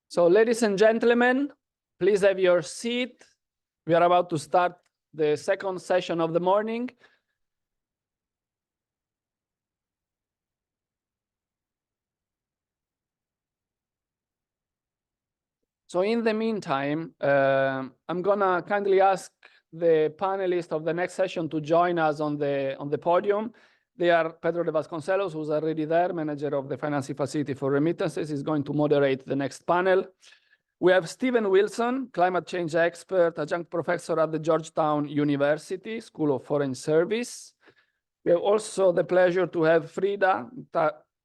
So, ladies and gentlemen, please have your seat. We are about to start the second session of the morning. So in the meantime, I'm gonna kindly ask the panelists of the next session to join us on the podium. They are Pedro de Vasconcelos, who's already there, manager of the financing facility for remittances, is going to moderate the next panel. We have Stephen Wilson, climate change expert, adjunct professor at the Georgetown University School of Foreign Service. We have also the pleasure to have Frida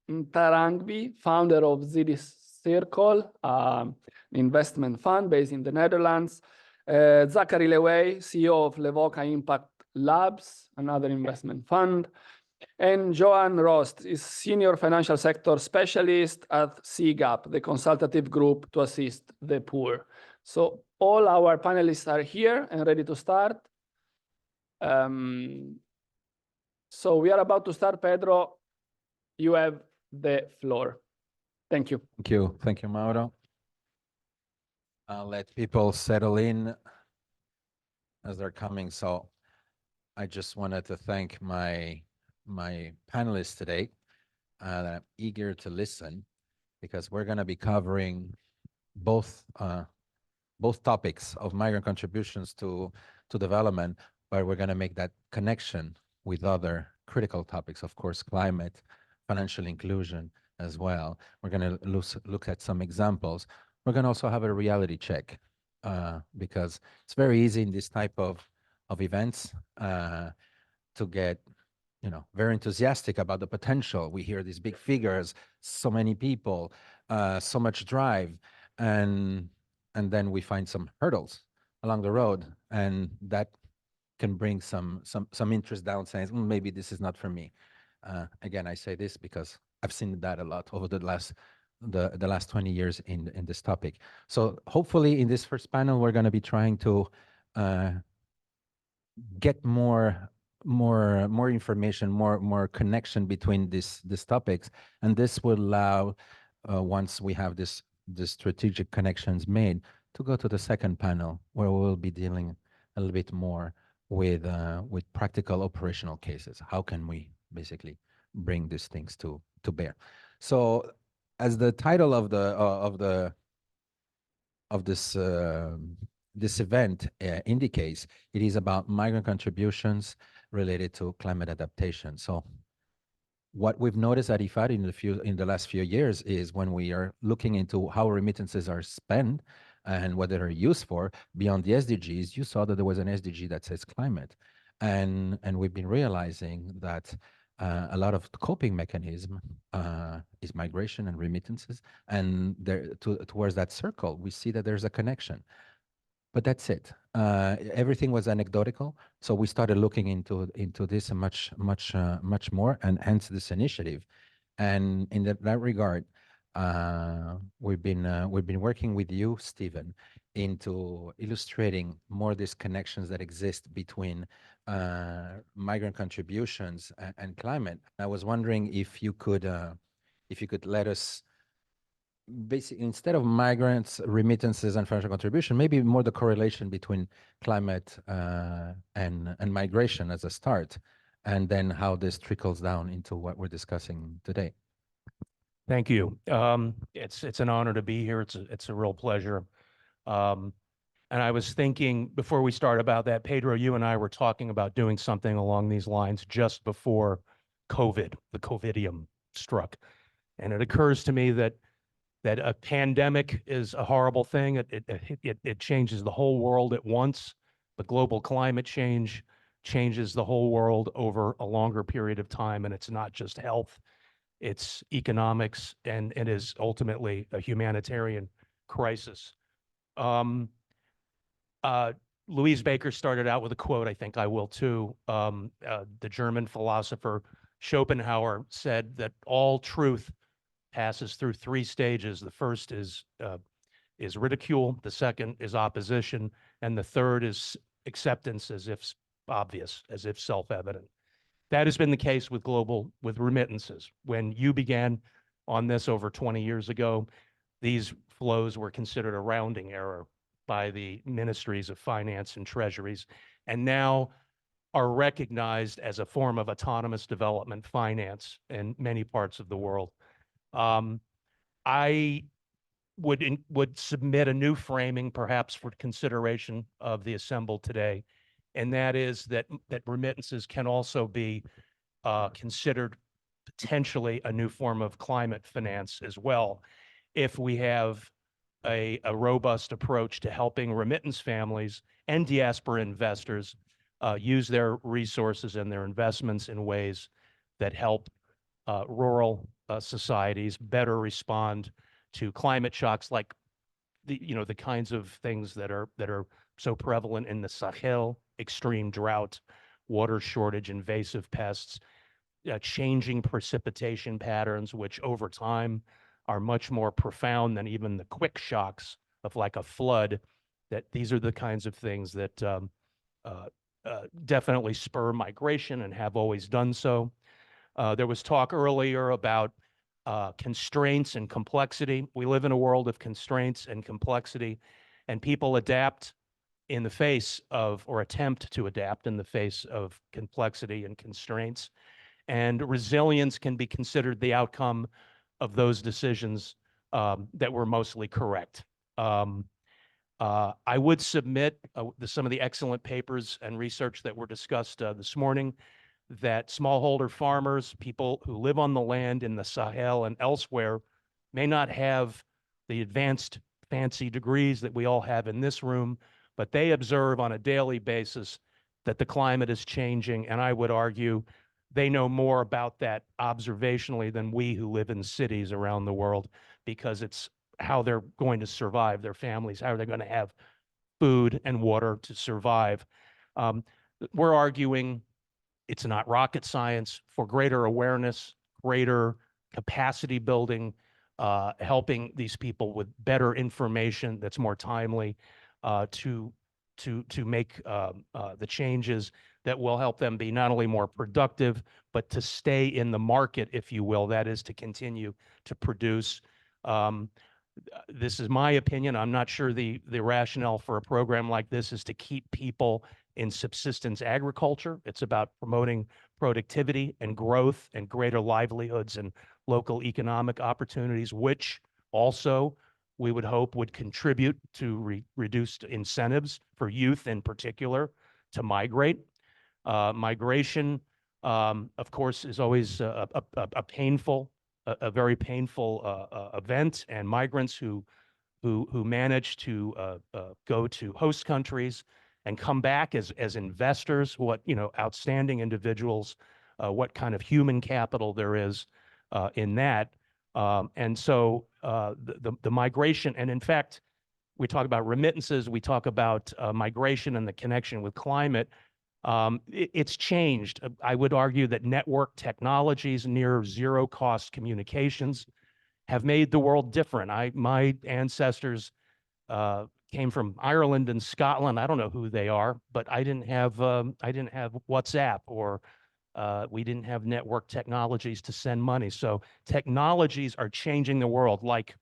Ntarangbi, founder of ZD Circle, investment fund based in the Netherlands. Zachary Lewey, CEO of Levoca Impact Labs, another investment fund. And Johan Rost is senior financial sector specialist at CGAP, the consultative group to assist the poor. So all our panelists are here and ready to start. So we are about to start. Pedro, you have the floor. Thank you. Thank you. Thank you, Mauro. I'll let people settle in as they're coming. So I just wanted to thank my panelists today. I'm eager to listen because we're going to be covering both topics of migrant contributions to development, but we're going to make that connection with other critical topics, of course, climate, financial inclusion as well. We're going to look at some examples. We're going to also have a reality check because it's very easy in this type of events to get very enthusiastic about the potential. We hear these big figures, so many people, so much drive, and then we find some hurdles along the road, and that can bring some interest down, saying maybe this is not for me. Again, I say this because I've seen that a lot over the last 20 years in this topic. So hopefully in this first panel, we're going to be trying to get more information, more connection between these topics, and this will allow once we have the strategic connections made to go to the second panel where we'll be dealing a little bit more with practical operational cases. How can we basically bring these things to bear? So as the title of this event indicates, it is about migrant contributions related to climate adaptation. So what we've noticed at IFAD in the last few years is when we are looking into how remittances are spent and what they're used for beyond the SDGs, you saw that there was an SDG that says climate. And we've been realizing that a lot of the coping mechanism is migration and remittances. And towards that circle, we see that there's a connection. But that's it. Everything was anecdotal. So we started looking into this much more, and hence this initiative. And in that regard, we've been working with you, Stephen, into illustrating more these connections that exist between migrant contributions and climate. I was wondering if you could let us, basically, instead of migrants, remittances, and financial contribution, maybe more the correlation between climate and migration as a start, and then how this trickles down into what we're discussing today. Thank you. It's an honor to be here. It's a real pleasure. And I was thinking before we start about that, Pedro, you and I were talking about doing something along these lines just before COVID, the COVIDium struck. And it occurs to me that a pandemic is a horrible thing. It changes the whole world at once, but global climate change changes the whole world over a longer period of time. And it's not just health, it's economics, and it is ultimately a humanitarian crisis. Louise Baker started out with a quote, I think I will too. The German philosopher Schopenhauer said that all truth passes through three stages. The first is ridicule, the second is opposition, and the third is acceptance, as if obvious, as if self-evident. That has been the case with remittances. When you began on this over 20 years ago, these flows were considered a rounding error by the ministries of finance and treasuries, and now are recognized as a form of autonomous development finance in many parts of the world. I would submit a new framing, perhaps for consideration of the assembled today, and that is that remittances can also be considered potentially a new form of climate finance as well, if we have a robust approach to helping remittance families and diaspora investors use their resources and their investments in ways that help rural societies better respond to climate shocks, like the kinds of things that are so prevalent in the Sahel: extreme drought, water shortage, invasive pests, changing precipitation patterns, which over time are much more profound than even the quick shocks of like a flood. That these are the kinds of things that definitely spur migration and have always done so. There was talk earlier about constraints and complexity. We live in a world of constraints and complexity, and people adapt in the face of, or attempt to adapt in the face of, complexity and constraints. And resilience can be considered the outcome of those decisions that were mostly correct. I would submit some of the excellent papers and research that were discussed this morning, that smallholder farmers, people who live on the land in the Sahel and elsewhere, may not have the advanced fancy degrees that we all have in this room, but they observe on a daily basis that the climate is changing, and I would argue they know more about that observationally than we who live in cities around the world, because it's how they're going to survive, their families, how are they going to have food and water to survive. We're arguing it's not rocket science for greater awareness, greater capacity building, helping these people with better information that's more timely to make the changes that will help them be not only more productive, but to stay in the market, if you will. That is, to continue to produce. This is my opinion. I'm not sure the rationale for a program like this is to keep people in subsistence agriculture. It's about promoting productivity and growth and greater livelihoods and local economic opportunities, which also we would hope would contribute to reduced incentives for youth in particular to migrate. Migration, of course, is always a very painful event, and migrants who manage to go to host countries and come back as investors, outstanding individuals, what kind of human capital there is in that. And so the migration, and in fact, we talk about remittances, we talk about migration and the connection with climate. It's changed. I would argue that network technologies, near zero cost communications, have made the world different. My ancestors came from Ireland and Scotland. I don't know who they are, but I didn't have WhatsApp, or we didn't have network technologies to send money. So technologies are changing the world, like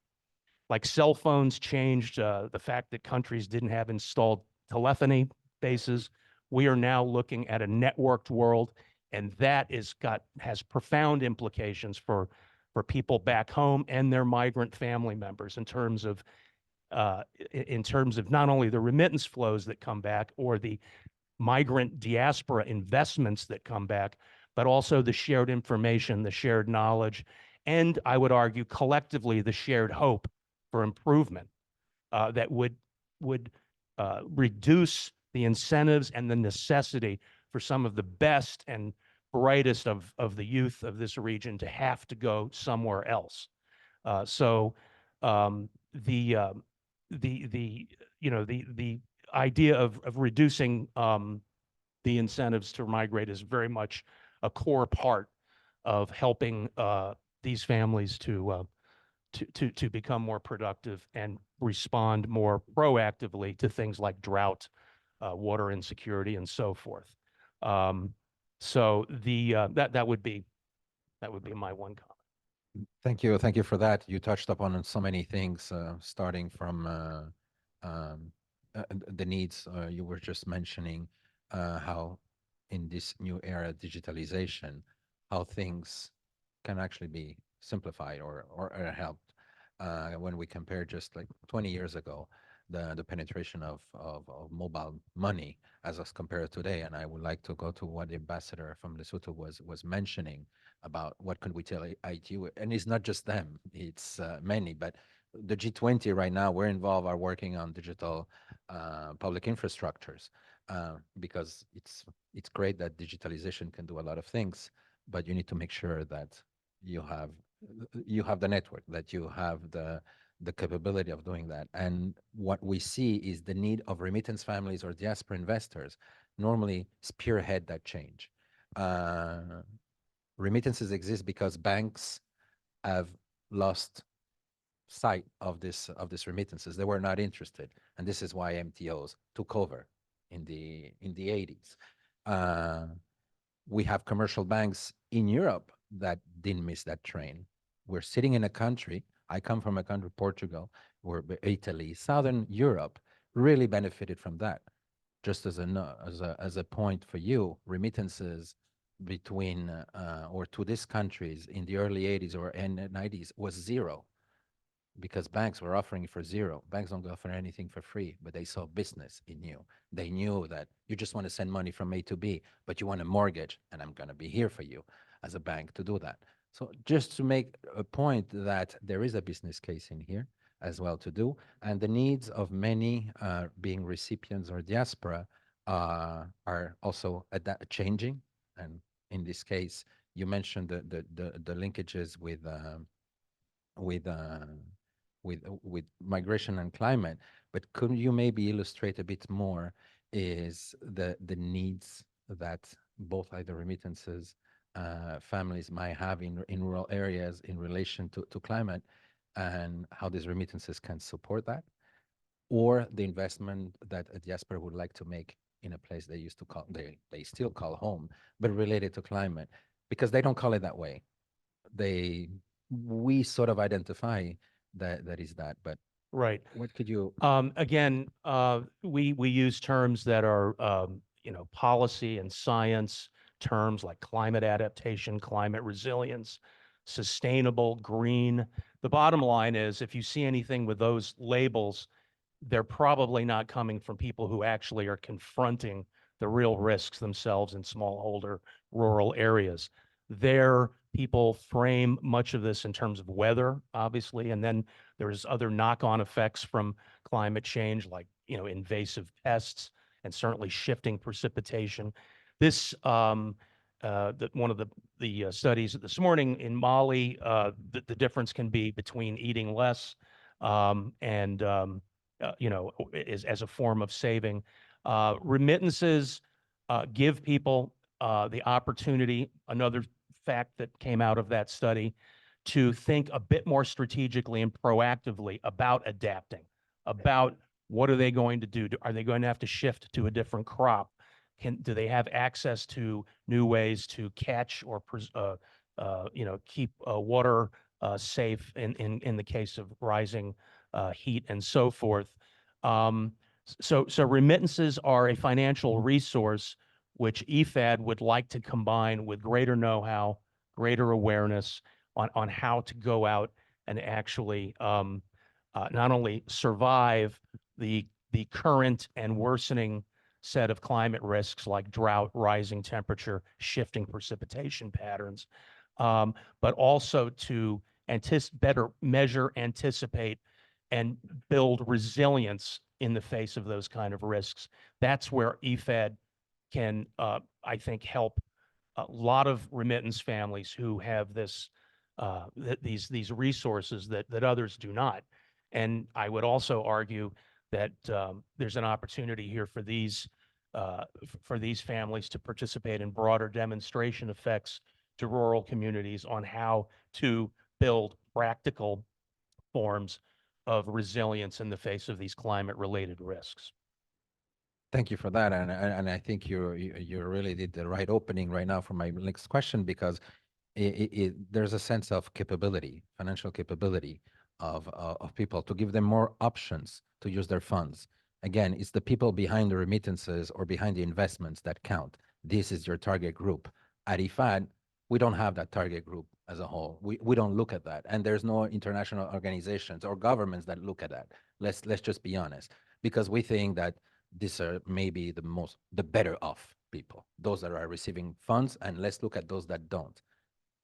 cell phones changed the fact that countries didn't have installed telephony bases. We are now looking at a networked world, and that has profound implications for people back home and their migrant family members in terms of not only the remittance flows that come back or the migrant diaspora investments that come back, but also the shared information, the shared knowledge, and I would argue collectively the shared hope for improvement that would reduce the incentives and the necessity for some of the best and brightest of the youth of this region to have to go somewhere else. So the idea of reducing the incentives to migrate is very much a core part of helping these families to become more productive and respond more proactively to things like drought, water insecurity, and so forth. So that would be my one comment. Thank you for that. You touched upon so many things, starting from um, the needs you were just mentioning, how in this new era, digitalization, how things can actually be simplified or helped. When we compare just like 20 years ago, the penetration of mobile money as compared to today. And I would like to go to what the ambassador from Lesotho was mentioning about what can we tell ITU, and it's not just them, it's many, but the G20 right now, we're involved, are working on digital public infrastructures, because it's great that digitalization can do a lot of things, but you need to make sure that you have the network, that you have the capability of doing that. And what we see is the need of remittance families or diaspora investors normally spearhead that change. Remittances exist because banks have lost sight of this remittances. They were not interested, and this is why MTOs took over in the 80s. We have commercial banks in Europe that didn't miss that train. We're sitting in a country, I come from a country, Portugal, or Italy, Southern Europe really benefited from that. Just as a point for you, remittances between or to these countries in the early 80s or end 90s was zero, because banks were offering for zero. Banks don't offer anything for free, but they saw business in you. They knew that you just want to send money from A to B, but you want a mortgage, and I'm going to be here for you as a bank to do that. So just to make a point that there is a business case in here as well to do, and the needs of many being recipients or diaspora are also changing. And in this case, you mentioned the linkages with uh, with migration and climate, but could you maybe illustrate a bit more is the needs that both either remittances families might have in rural areas in relation to climate, and how these remittances can support that, or the investment that a diaspora would like to make in a place they used to call, they still call home, but related to climate, because they don't call it that way. We sort of identify that is that, but Right. what could you? Again, we use terms that are, policy and science terms like climate adaptation, climate resilience, sustainable, green. The bottom line is, if you see anything with those labels, they're probably not coming from people who actually are confronting the real risks themselves in smallholder rural areas. There, people frame much of this in terms of weather, obviously, and then there's other knock-on effects from climate change, like invasive pests and certainly shifting precipitation. This one of the studies this morning in Mali, the difference can be between eating less and as a form of saving. Remittances give people the opportunity, another fact that came out of that study, to think a bit more strategically and proactively about adapting, about what are they going to do? Are they going to have to shift to a different crop? Do they have access to new ways to catch or keep water safe in the case of rising heat and so forth? So remittances are a financial resource which IFAD would like to combine with greater know-how, greater awareness on how to go out and actually not only survive the current and worsening set of climate risks like drought, rising temperature, shifting precipitation patterns, but also to better measure, anticipate, and build resilience in the face of those kind of risks. That's where IFAD can, I think, help a lot of remittance families who have these resources that others do not. And I would also argue that there's an opportunity here for these families to participate in broader demonstration effects to rural communities on how to build practical forms of resilience in the face of these climate-related risks. Thank you for that, and I think you really did the right opening right now for my next question, because there's a sense of capability, financial capability of people, to give them more options to use their funds. Again, it's the people behind the remittances or behind the investments that count. This is your target group. At IFAD, we don't have that target group as a whole. We don't look at that, and there's no international organizations or governments that look at that. Let's just be honest, because we think that these are maybe the better off people, those that are receiving funds, and let's look at those that don't.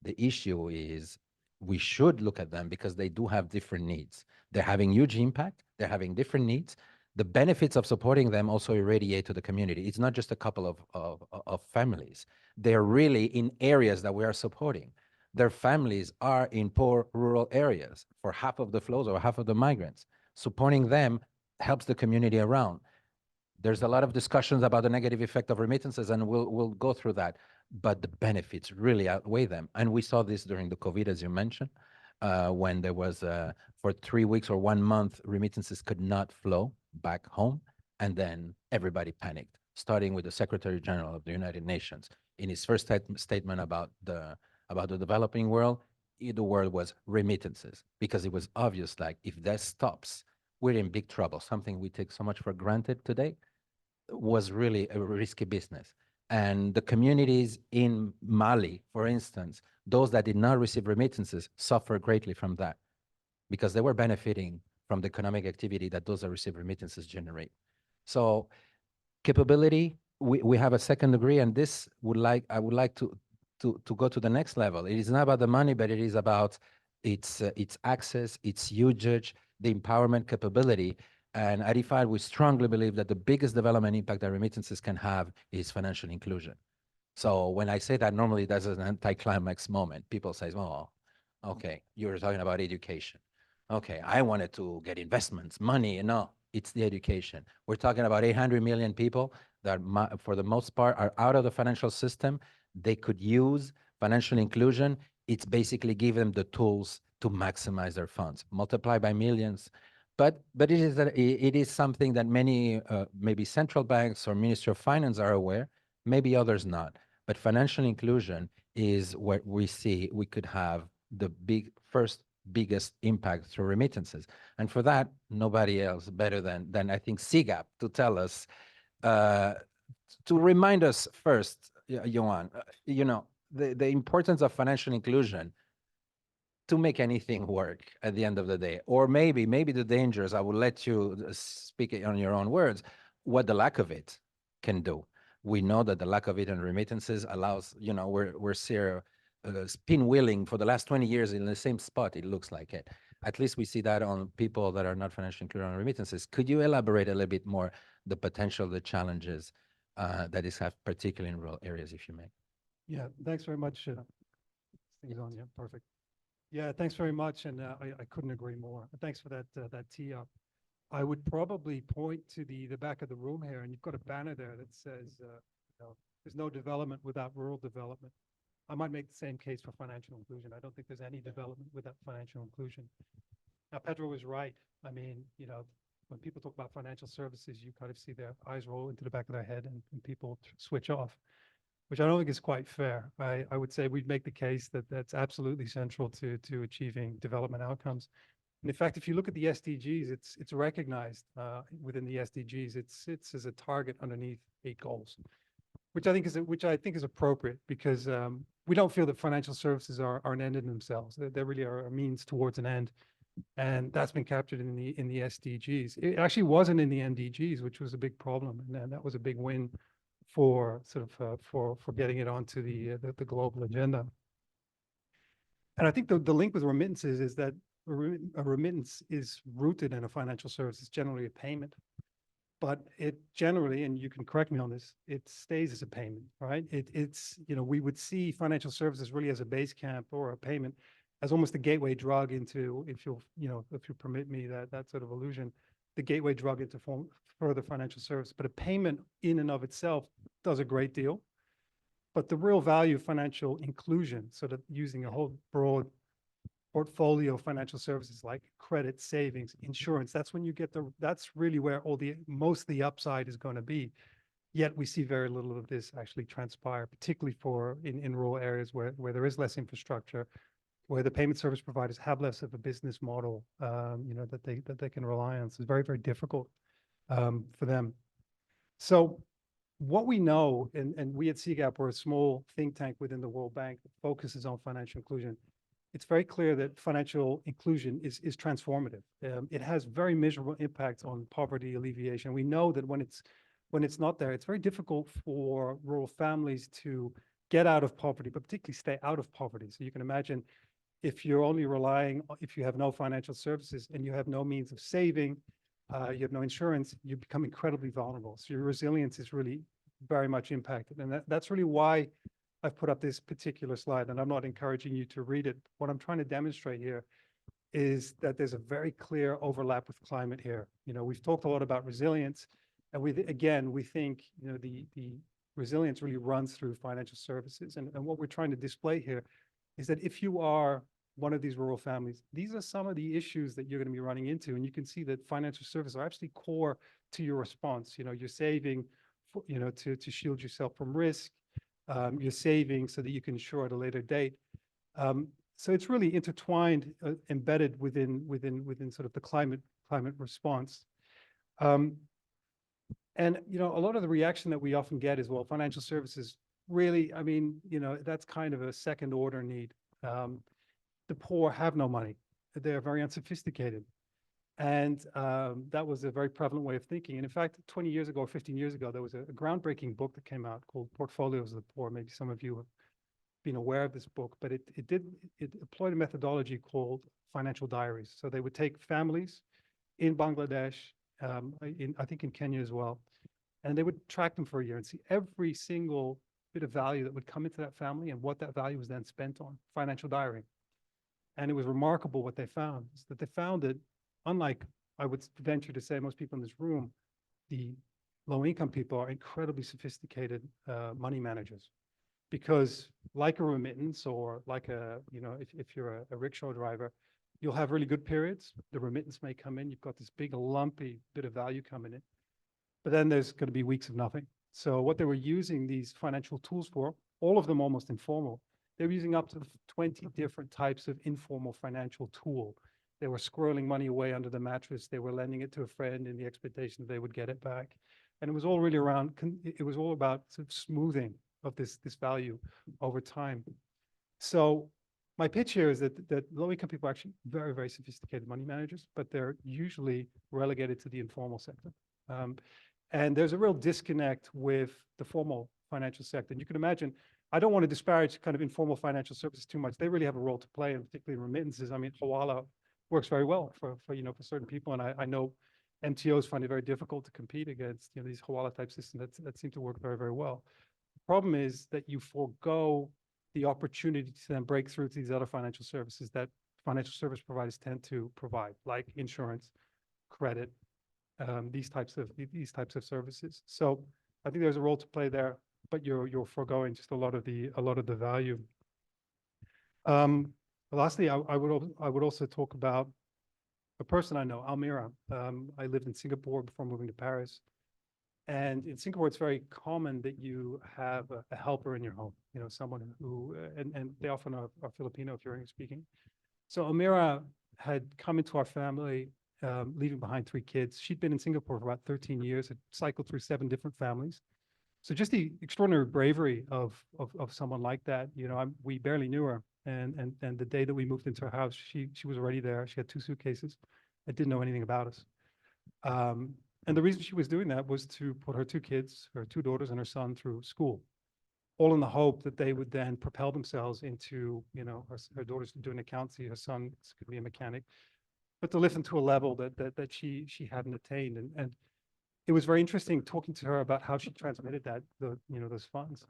The issue is we should look at them because they do have different needs. They're having huge impact. They're having different needs. The benefits of supporting them also irradiate to the community. It's not just a couple of families. They're really in areas that we are supporting. Their families are in poor rural areas for half of the flows or half of the migrants. Supporting them helps the community around. There's a lot of discussions about the negative effect of remittances, and we'll go through that, but the benefits really outweigh them. And we saw this during the COVID, as you mentioned, when there was, for 3 weeks or 1 month, remittances could not flow back home, and then everybody panicked, starting with the Secretary General of the United Nations. In his first statement about the developing world, the word was remittances, because it was obvious, like, if that stops, we're in big trouble. Something we take so much for granted today was really a risky business. And the communities in Mali, for instance, those that did not receive remittances suffer greatly from that, because they were benefiting from the economic activity that those that receive remittances generate. So capability, we have a second degree, and I would like to go to the next level. It is not about the money, but it is about its access, its usage, the empowerment capability. And at IFAD, we strongly believe that the biggest development impact that remittances can have is financial inclusion. So when I say that, normally that's an anticlimax moment. People say, oh, okay, you're talking about education. Okay, I wanted to get investments, money. No, it's the education. We're talking about 800 million people that, for the most part, are out of the financial system. They could use financial inclusion. It's basically give them the tools to maximize their funds, multiply by millions. But it is something that many, maybe central banks or Ministry of Finance are aware, maybe others not. But financial inclusion is what we see we could have the biggest impact through remittances. And for that, nobody else better than I think SIGAP to tell us, to remind us first, Johan, the importance of financial inclusion to make anything work at the end of the day. Or maybe the dangers, I will let you speak it on your own words, what the lack of it can do. We know that the lack of it in remittances allows, we're pinwheeling for the last 20 years in the same spot, it looks like it. At least we see that on people that are not financially included on remittances. Could you elaborate a little bit more the potential, the challenges that is have, particularly in rural areas, if you may? Yeah, thanks very much. Things on, yeah, perfect. Yeah, thanks very much, and I couldn't agree more. Thanks for that tee up. I would probably point to the back of the room here, and you've got a banner there that says, there's no development without rural development. I might make the same case for financial inclusion. I don't think there's any development without financial inclusion. Now, Pedro was right. I mean, when people talk about financial services, you kind of see their eyes roll into the back of their head and people switch off, which I don't think is quite fair. I would say we'd make the case that that's absolutely central to achieving development outcomes. And in fact, if you look at the SDGs, it's recognized within the SDGs. It sits as a target underneath 8 goals, which I think is appropriate, because we don't feel that financial services are an end in themselves. They really are a means towards an end, and that's been captured in the SDGs. It actually wasn't in the MDGs, which was a big problem, and that was a big win for for getting it onto the global agenda. And I think the link with remittances is that a remittance is rooted in a financial service. It's generally a payment, but it generally, and you can correct me on this, it stays as a payment, right? It's we would see financial services really as a base camp or a payment, as almost a gateway drug into, if you permit me that sort of illusion, the gateway drug into further financial service. But a payment in and of itself does a great deal. But the real value of financial inclusion, sort of using a whole broad portfolio financial services like credit, savings, insurance. That's when you get that's really where most of the upside is going to be. Yet we see very little of this actually transpire, particularly in rural areas where there is less infrastructure, where the payment service providers have less of a business model, that they can rely on. So it's very, very difficult for them. So what we know, and we at CGAP, we're a small think tank within the World Bank that focuses on financial inclusion. It's very clear that financial inclusion is transformative. It has very measurable impacts on poverty alleviation. We know that when it's not there, it's very difficult for rural families to get out of poverty, but particularly stay out of poverty. So you can imagine if you're only if you have no financial services and you have no means of saving, you have no insurance, you become incredibly vulnerable. So your resilience is really very much impacted. And that's really why I've put up this particular slide, and I'm not encouraging you to read it. What I'm trying to demonstrate here is that there's a very clear overlap with climate here. We've talked a lot about resilience, and we think, the resilience really runs through financial services. And what we're trying to display here is that if you are one of these rural families, these are some of the issues that you're going to be running into. And you can see that financial services are actually core to your response. You're saving, to shield yourself from risk. You're saving so that you can insure at a later date. So it's really intertwined, embedded within sort of the climate response. And a lot of the reaction that we often get is, well, financial services really, that's kind of a second order need. The poor have no money. They're very unsophisticated. And that was a very prevalent way of thinking. And in fact, 20 years ago or 15 years ago, there was a groundbreaking book that came out called Portfolios of the Poor. Maybe some of you have been aware of this book, but it employed a methodology called financial diaries. So they would take families in Bangladesh, I think in Kenya as well, and they would track them for a year and see every single bit of value that would come into that family and what that value was then spent on. Financial diary. And it was remarkable what they found, is that they found that, unlike, I would venture to say, most people in this room, the low-income people are incredibly sophisticated money managers. Because like a remittance, or like if you're a rickshaw driver, you'll have really good periods. The remittance may come in. You've got this big lumpy bit of value coming in. But then there's going to be weeks of nothing. So what they were using these financial tools for, all of them almost informal, they were using up to 20 different types of informal financial tool. They were squirreling money away under the mattress. They were lending it to a friend in the expectation that they would get it back. And it was all really it was all about sort of smoothing of this value over time. So my pitch here is that low-income people are actually very, very sophisticated money managers, but they're usually relegated to the informal sector. And there's a real disconnect with the formal financial sector. And you can imagine, I don't want to disparage kind of informal financial services too much. They really have a role to play, and particularly remittances. Hawala works very well for certain people. And I know MTOs find it very difficult to compete against these Hawala type systems that seem to work very, very well. The problem is that you forego the opportunity to then break through to these other financial services that financial service providers tend to provide, like insurance, credit, these types of services. So I think there's a role to play there, but you're foregoing just a lot of the value. Lastly, I would also talk about a person I know, Almira. I lived in Singapore before moving to Paris. And in Singapore, it's very common that you have a helper in your home, someone who, and they often are Filipino if you're English speaking. So Almira had come into our family, leaving behind 3 kids. She'd been in Singapore for about 13 years, had cycled through 7 different families. So just the extraordinary bravery of someone like that, we barely knew her. And the day that we moved into her house, she was already there. She had 2 suitcases and didn't know anything about us. And the reason she was doing that was to put her 2 kids, her 2 daughters and her son, through school, all in the hope that they would then propel themselves into, her daughters doing accountancy, her son could be a mechanic, but to lift them to a level that she hadn't attained. And it was very interesting talking to her about how she transmitted those funds.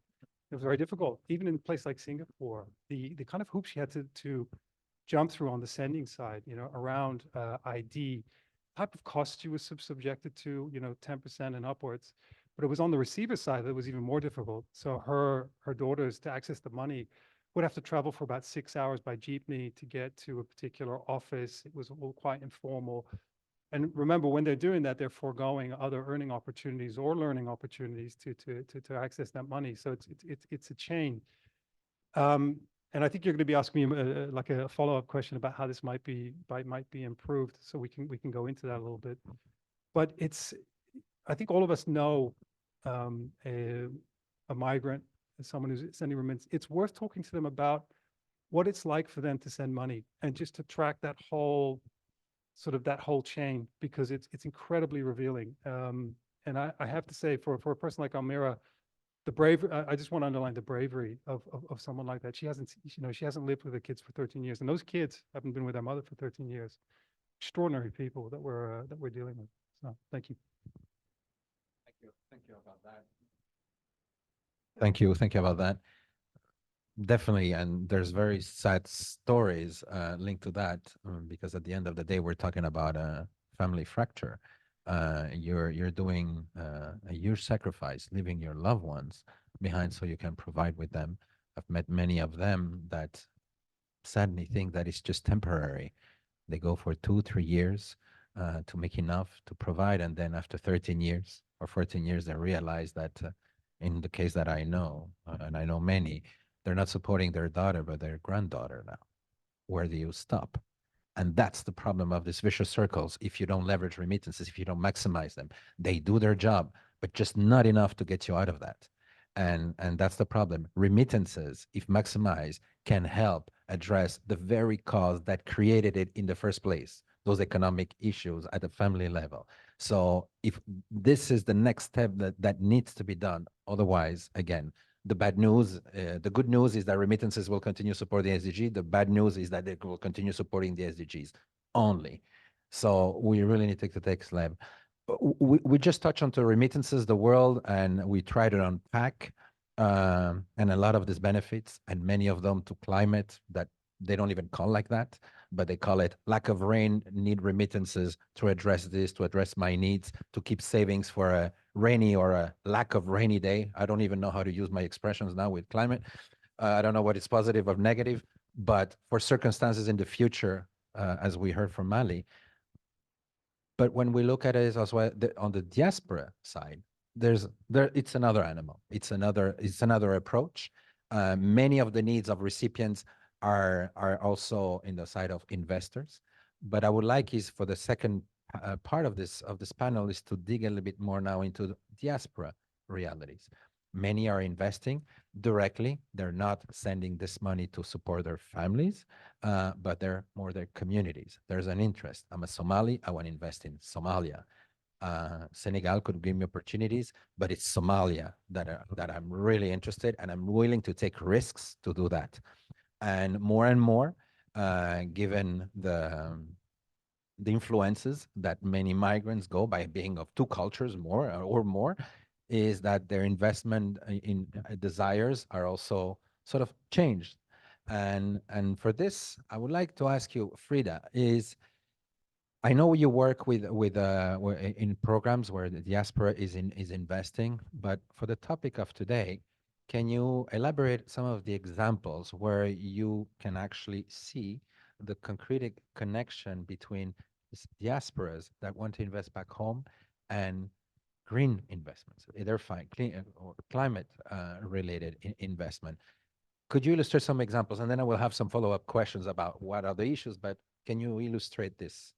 It was very difficult, even in a place like Singapore. The kind of hoops she had to jump through on the sending side, around ID, type of cost she was subjected to, 10% and upwards. But it was on the receiver side that was even more difficult. So her daughters, to access the money, would have to travel for about 6 hours by jeepney to get to a particular office. It was all quite informal. And remember, when they're doing that, they're foregoing other earning opportunities or learning opportunities to access that money. So it's a chain. And I think you're going to be asking me like a follow-up question about how this might be improved. So we can go into that a little bit. But I think all of us know a migrant, someone who's sending remittance. It's worth talking to them about what it's like for them to send money and just to track that whole chain, because it's incredibly revealing. And I have to say, for a person like Almira, the bravery, I just want to underline the bravery of someone like that. She hasn't lived with her kids for 13 years, and those kids haven't been with their mother for 13 years. Extraordinary people that we're dealing with. So thank you. Thank you about that. Thank you about that. Definitely, and there's very sad stories linked to that, because at the end of the day, we're talking about a family fracture. You're doing a huge sacrifice, leaving your loved ones behind so you can provide with them. I've met many of them that sadly think that it's just temporary. They go for 2-3 years to make enough to provide, and then after 13 years or 14 years, they realize that in the case that I know, and I know many, they're not supporting their daughter, but their granddaughter now. Where do you stop? And that's the problem of these vicious circles. If you don't leverage remittances, if you don't maximize them, they do their job, but just not enough to get you out of that. And that's the problem. Remittances, if maximized, can help address the very cause that created it in the first place, those economic issues at the family level. So if this is the next step that needs to be done, otherwise, again, the bad news, the good news is that remittances will continue supporting the SDG. The bad news is that they will continue supporting the SDGs only. So we really need to take the next step. We just touched on to remittances, the world, and we try to unpack and a lot of these benefits, and many of them to climate that they don't even call like that, but they call it lack of rain, need remittances to address this, to address my needs, to keep savings for a rainy or a lack of rainy day. I don't even know how to use my expressions now with climate. I don't know what is positive or negative, but for circumstances in the future, as we heard from Mali. But when we look at it as well on the diaspora side, it's another animal. It's another approach. Many of the needs of recipients are also in the side of investors. But I would like is for the second part of this panel is to dig a little bit more now into the diaspora realities. Many are investing directly. They're not sending this money to support their families, but they're more their communities. There's an interest. I'm a Somali. I want to invest in Somalia. Senegal could give me opportunities, but it's Somalia that I'm really interested, and I'm willing to take risks to do that. And more, given the influences that many migrants go by being of two cultures or more, is that their investment in desires are also sort of changed. And for this, I would like to ask you, Frida, I know you work with in programs where the diaspora is investing, but for the topic of today, can you elaborate some of the examples where you can actually see the concrete connection between diasporas that want to invest back home and green investments, either clean or climate related investment? Could you illustrate some examples? And then I will have some follow-up questions about what are the issues, but can you illustrate this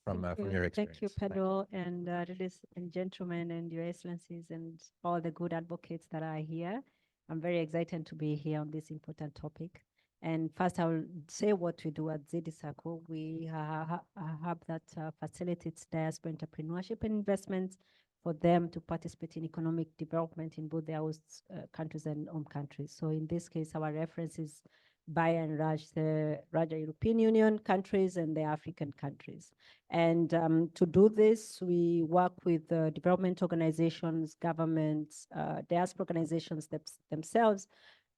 from your experience? Thank you, Pedro, and ladies and gentlemen, and your excellencies, and all the good advocates that are here. I'm very excited to be here on this important topic. And first, I will say what we do at ZD-Circle. We have a hub that facilitates diaspora entrepreneurship and investments for them to participate in economic development in both their host countries and home countries. So in this case, our reference is by and large the larger European Union countries and the African countries. And to do this, we work with development organizations, governments, diaspora organizations themselves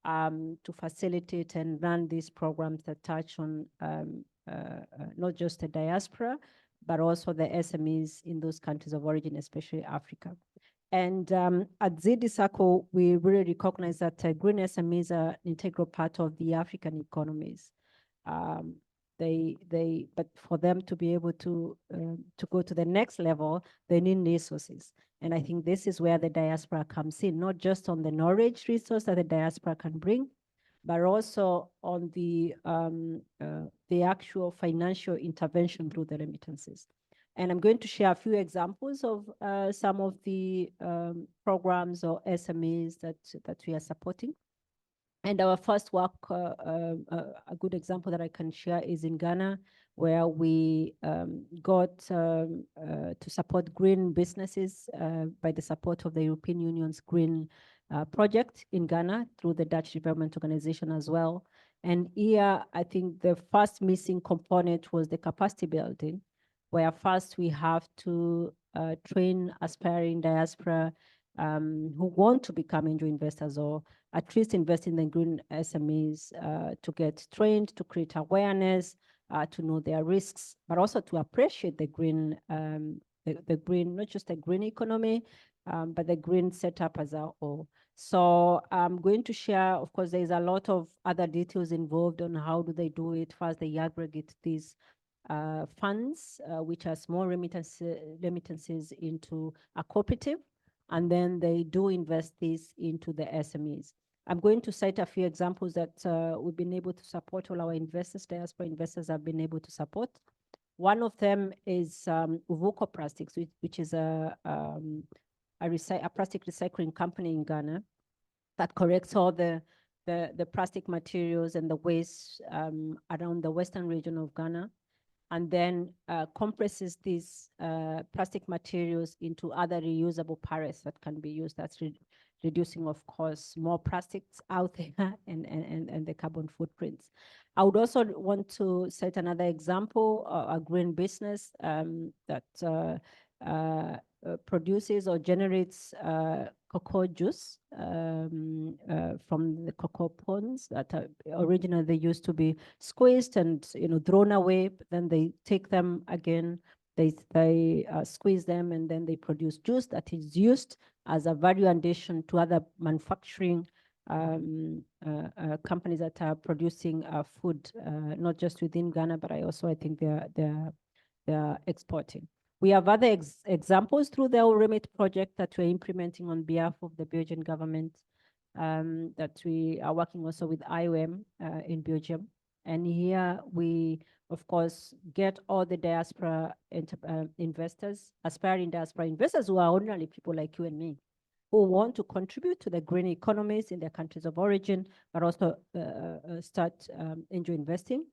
to facilitate and run these programs that touch on not just the diaspora, but also the SMEs in those countries of origin, especially Africa. And at ZD we really recognize that green SMEs are an integral part of the African economies. But for them to be able to go to the next level, they need resources. And I think this is where the diaspora comes in, not just on the knowledge resource that the diaspora can bring, but also on the actual financial intervention through the remittances. And I'm going to share a few examples of some of the programs or SMEs that we are supporting. And our first work, a good example that I can share is in Ghana, where we got to support green businesses by the support of the European Union's green project in Ghana through the Dutch Development Organization as well. And here, I think the first missing component was the capacity building, where first we have to train aspiring diaspora who want to become angel investors or at least invest in the green SMEs to get trained, to create awareness, to know their risks, but also to appreciate the green, the green, not just the green economy, but the green setup as a whole. So I'm going to share, of course, there's a lot of other details involved on how do they do it. First, they aggregate these funds, which are small remittances into a cooperative, and then they do invest this into the SMEs. I'm going to cite a few examples that we've been able to support. All our investors, diaspora investors, have been able to support. One of them is Uvuko Plastics, which is a plastic recycling company in Ghana that collects all the plastic materials and the waste around the western region of Ghana, and then compresses these plastic materials into other reusable pallets that can be used. That's reducing, of course, more plastics out there and the carbon footprints. I would also want to cite another example, a green business that produces or generates cocoa juice from the cocoa ponds that are originally they used to be squeezed and thrown away. But then they take them again, they squeeze them, and then they produce juice that is used as a value addition to other manufacturing companies that are producing food, not just within Ghana, but I think they're exporting. We have other examples through the Remit project that we're implementing on behalf of the Belgian government, that we are working also with IOM in Belgium. And here we, of course, get all the diaspora investors, aspiring diaspora investors who are ordinary people like you and me, who want to contribute to the green economies in their countries of origin, but also start angel investing.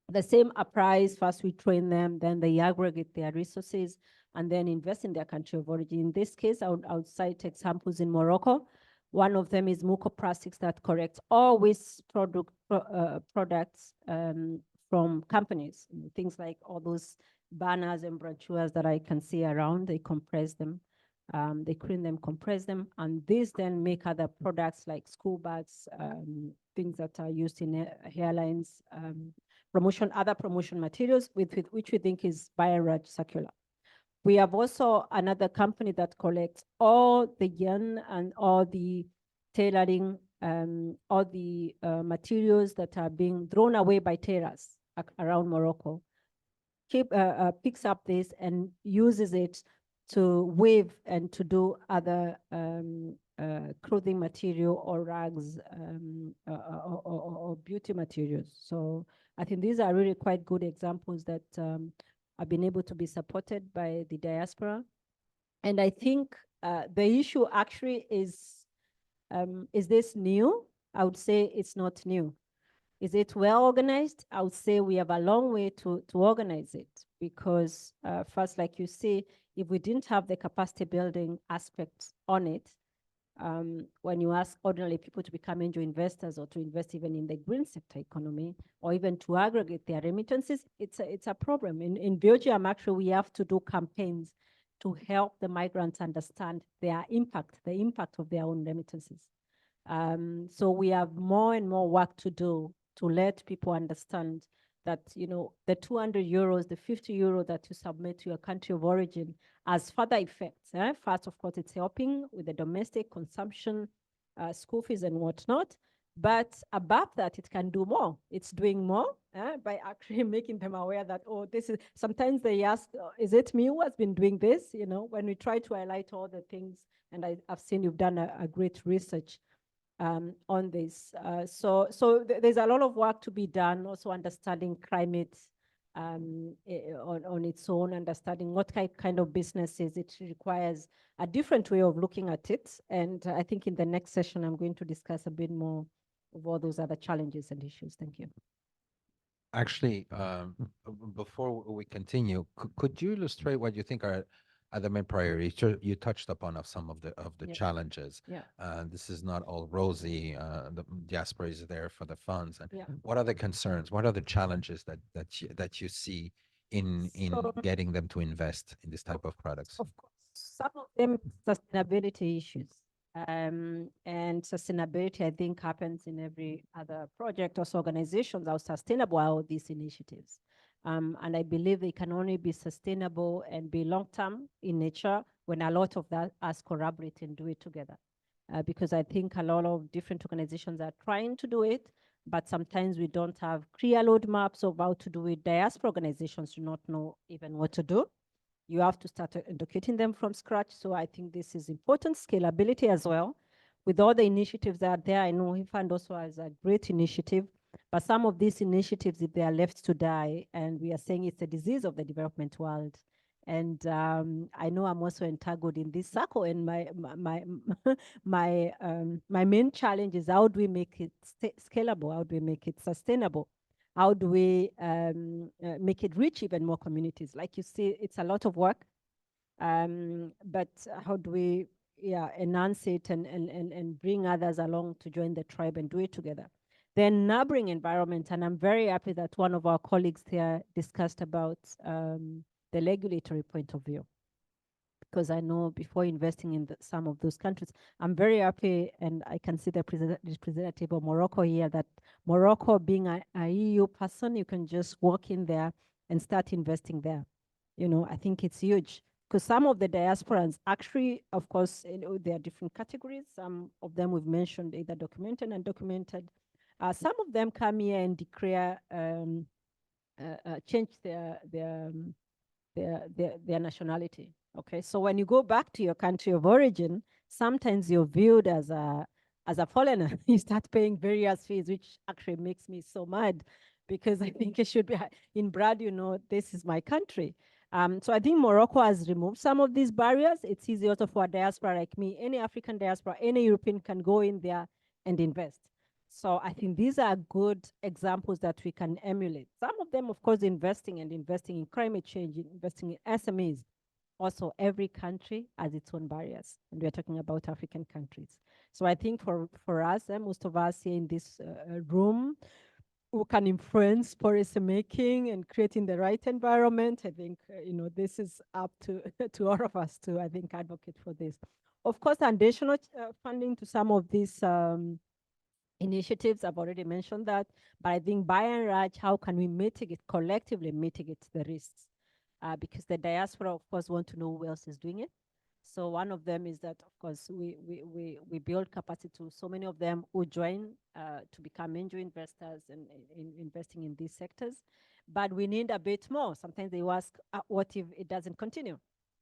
The same applies. First, we train them, then they aggregate their resources, and then invest in their country of origin. In this case, I would cite examples in Morocco. One of them is Muko Plastics that collects all waste products from companies. Things like all those banners and brochures that I can see around, they compress them. They clean them, compress them, and these then make other products like school bags, things that are used in airlines, other promotion materials, which we think is by and large circular. We have also another company that collects all the yarn and all the tailoring, all the materials that are being thrown away by tailors around Morocco. Picks up this and uses it to weave and to do other clothing material or rags or beauty materials. So I think these are really quite good examples that have been able to be supported by the diaspora. And I think the issue actually is this new? I would say it's not new. Is it well organized? I would say we have a long way to organize it, because first, like you say, if we didn't have the capacity building aspects on it, when you ask ordinary people to become angel investors or to invest even in the green sector economy, or even to aggregate their remittances, it's a problem. In Belgium, actually, we have to do campaigns to help the migrants understand their impact, the impact of their own remittances. So we have more and more work to do to let people understand that, you know, the 200 euros, the 50 euro that you submit to your country of origin has further effects. First, of course, it's helping with the domestic consumption, school fees and whatnot. But above that, it can do more. It's doing more by actually making them aware that, oh, this is, sometimes they ask, is it me who has been doing this? You know, when we try to highlight all the things, and I've seen you've done a great research on this. So there's a lot of work to be done, also understanding climate on its own, understanding what kind of businesses it requires, a different way of looking at it. And I think in the next session, I'm going to discuss a bit more of all those other challenges and issues. Thank you. Actually, before we continue, could you illustrate what you think are the main priorities? You touched upon some of the Yeah. challenges. Yeah. This is not all rosy. The Diaspora is there for the funds. And Yeah. what are the concerns? What are the challenges that you see in So- getting them to invest in this type of products? Of course, some of them sustainability issues. And sustainability, I think, happens in every other project or organizations. How sustainable are these initiatives? And I believe they can only be sustainable and be long-term in nature when a lot of us collaborate and do it together. Because I think a lot of different organizations are trying to do it, but sometimes we don't have clear roadmaps of how to do it. Diaspora organizations do not know even what to do. You have to start educating them from scratch. So I think this is important. Scalability as well. With all the initiatives that are there, I know IFAD also has a great initiative, but some of these initiatives, if they are left to die, and we are saying it's a disease of the development world. And I know I'm also entangled in this circle, and my main challenge is how do we make it scalable? How do we make it sustainable? How do we make it reach even more communities? Like you see, it's a lot of work, but how do we enhance it and bring others along to join the tribe and do it together? Then neighboring environment, and I'm very happy that one of our colleagues here discussed about the regulatory point of view. Because I know before investing in some of those countries, I'm very happy, and I can see the representative of Morocco here, that Morocco being a EU person, you can just walk in there and start investing there. You know, I think it's huge. Because some of the diasporans actually, of course, you know, there are different categories. Some of them we've mentioned, either documented and undocumented. Some of them come here and declare, change their nationality. Okay, so when you go back to your country of origin, sometimes you're viewed as a foreigner. You start paying various fees, which actually makes me so mad, because I think it should be in Brad, you know, this is my country. So I think Morocco has removed some of these barriers. It's easy also for a diaspora like me, any African diaspora, any European can go in there and invest. So I think these are good examples that we can emulate. Some of them, of course, investing in climate change, investing in SMEs. Also, every country has its own barriers, and we're talking about African countries. So I think for us, most of us here in this room, who can influence policy making and creating the right environment, I think you know, this is up to to all of us to, I think, advocate for this. Of course, additional funding to some of these initiatives, I've already mentioned that, but I think by and large, how can we collectively mitigate the risks? Because the diaspora, of course, want to know who else is doing it. So one of them is that, of course, we build capacity to so many of them who join to become angel investors and in investing in these sectors. But we need a bit more. Sometimes they ask, what if it doesn't continue?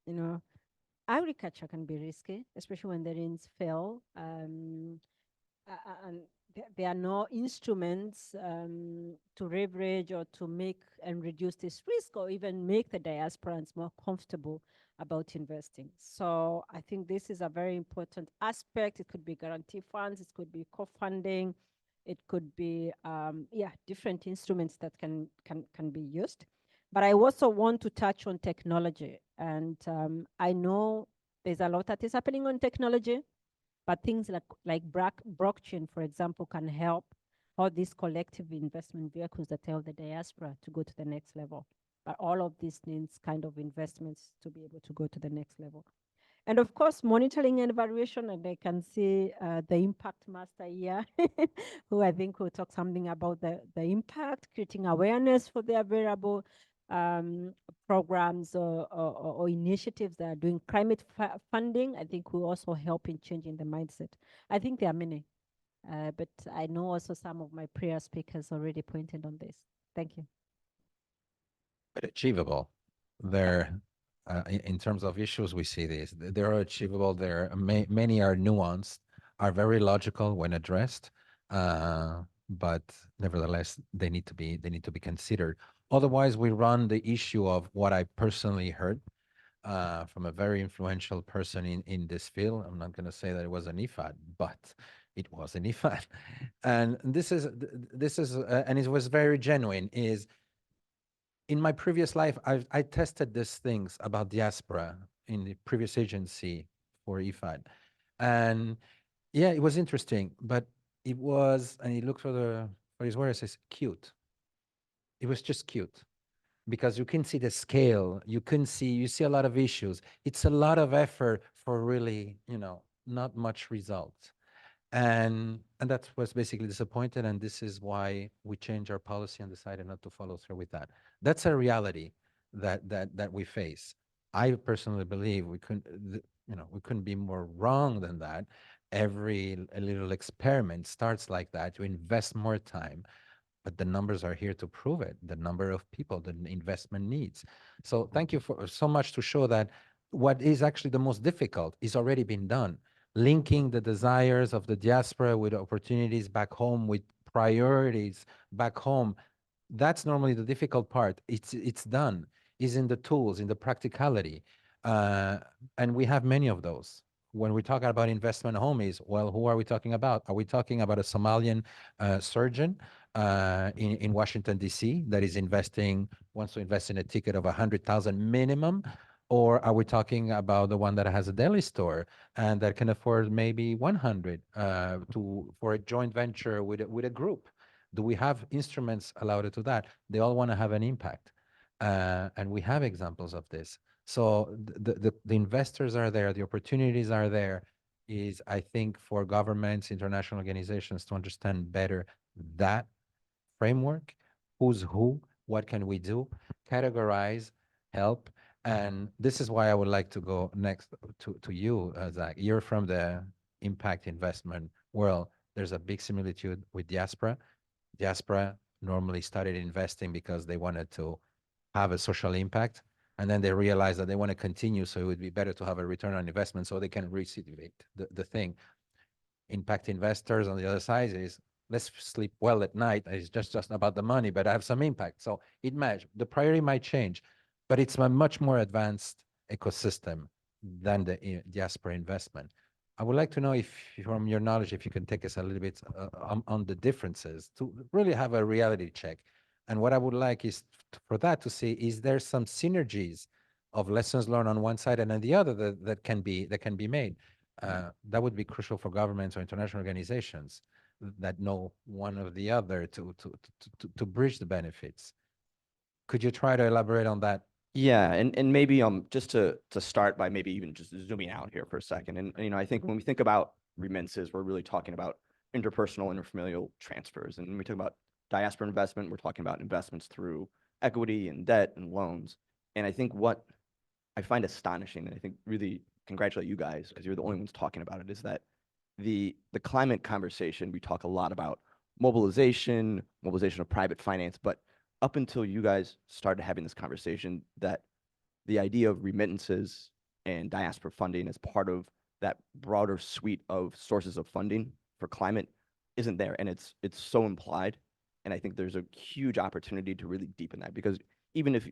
You know, agriculture can be risky, especially when the rains fail. And there are no instruments to leverage or to make and reduce this risk, or even make the diasporans more comfortable about investing. So I think this is a very important aspect. It could be guarantee funds, it could be co-funding, it could be different instruments that can be used. But I also want to touch on technology, and I know there's a lot that is happening on technology. But things like blockchain, for example, can help all these collective investment vehicles that help the diaspora to go to the next level. But all of this needs kind of investments to be able to go to the next level. And of course, monitoring and evaluation, and I can see the impact master here, who I think will talk something about the impact, creating awareness for the available programs or initiatives that are doing climate funding. I think will also help in changing the mindset. I think there are many, but I know also some of my prior speakers already pointed on this. Thank you. But achievable. They're in terms of issues, we see these. They're achievable. Many are nuanced, are very logical when addressed, but nevertheless, they need to be considered. Otherwise, we run the issue of what I personally heard from a very influential person in this field. I'm not going to say that it was an IFAD, but it was an IFAD, and this is and it was very genuine. Is in my previous life, I tested these things about Diaspora in the previous agency for IFAD. And yeah, it was interesting, but it was, and he looked for his word, it says cute. It was just cute because you can see the scale. You see a lot of issues. It's a lot of effort for really, not much results. And that was basically disappointed. And this is why we changed our policy and decided not to follow through with that. That's a reality that we face. I personally believe we couldn't be more wrong than that. Every little experiment starts like that. You invest more time, but the numbers are here to prove it. The number of people, the investment needs. So thank you for so much to show that what is actually the most difficult is already been done. Linking the desires of the diaspora with opportunities back home, with priorities back home. That's normally the difficult part. It's done. Is in the tools, in the practicality. And we have many of those. When we talk about investment homies, well, who are we talking about? Are we talking about a Somalian surgeon in Washington, D.C. that is wants to invest in a ticket of 100,000 minimum? Or are we talking about the one that has a deli store and that can afford maybe 100 for a joint venture with a group? Do we have instruments allowed to that? They all want to have an impact. And we have examples of this. So the investors are there, the opportunities are there. Is, I think, for governments, international organizations to understand better that framework, who's who, what can we do, categorize, help. And this is why I would like to go next to you, Zach. You're from the impact investment world. There's a big similitude with Diaspora. Diaspora normally started investing because they wanted to have a social impact. And then they realized that they want to continue. So it would be better to have a return on investment so they can recidivate the thing. Impact investors on the other side is, let's sleep well at night. It's just about the money, but I have some impact. So it matches. The priority might change, but it's a much more advanced ecosystem than the diaspora investment. I would like to know if, from your knowledge, if you can take us a little bit on the differences to really have a reality check. And what I would like is for that to see, is there some synergies of lessons learned on one side and on the other that can be made? That would be crucial for governments or international organizations that know one or the other to bridge the benefits. Could you try to elaborate on that? Yeah, and maybe just to start by maybe even just zooming out here for a second. And I think when we think about remittances, we're really talking about interpersonal, interfamilial transfers. And when we talk about diaspora investment, we're talking about investments through equity and debt and loans. And I think what I find astonishing, and I think really congratulate you guys because you're the only ones talking about it, is that the climate conversation, we talk a lot about mobilization of private finance, but up until you guys started having this conversation, that the idea of remittances and diaspora funding as part of that broader suite of sources of funding for climate isn't there. And it's so implied. And I think there's a huge opportunity to really deepen that, because even if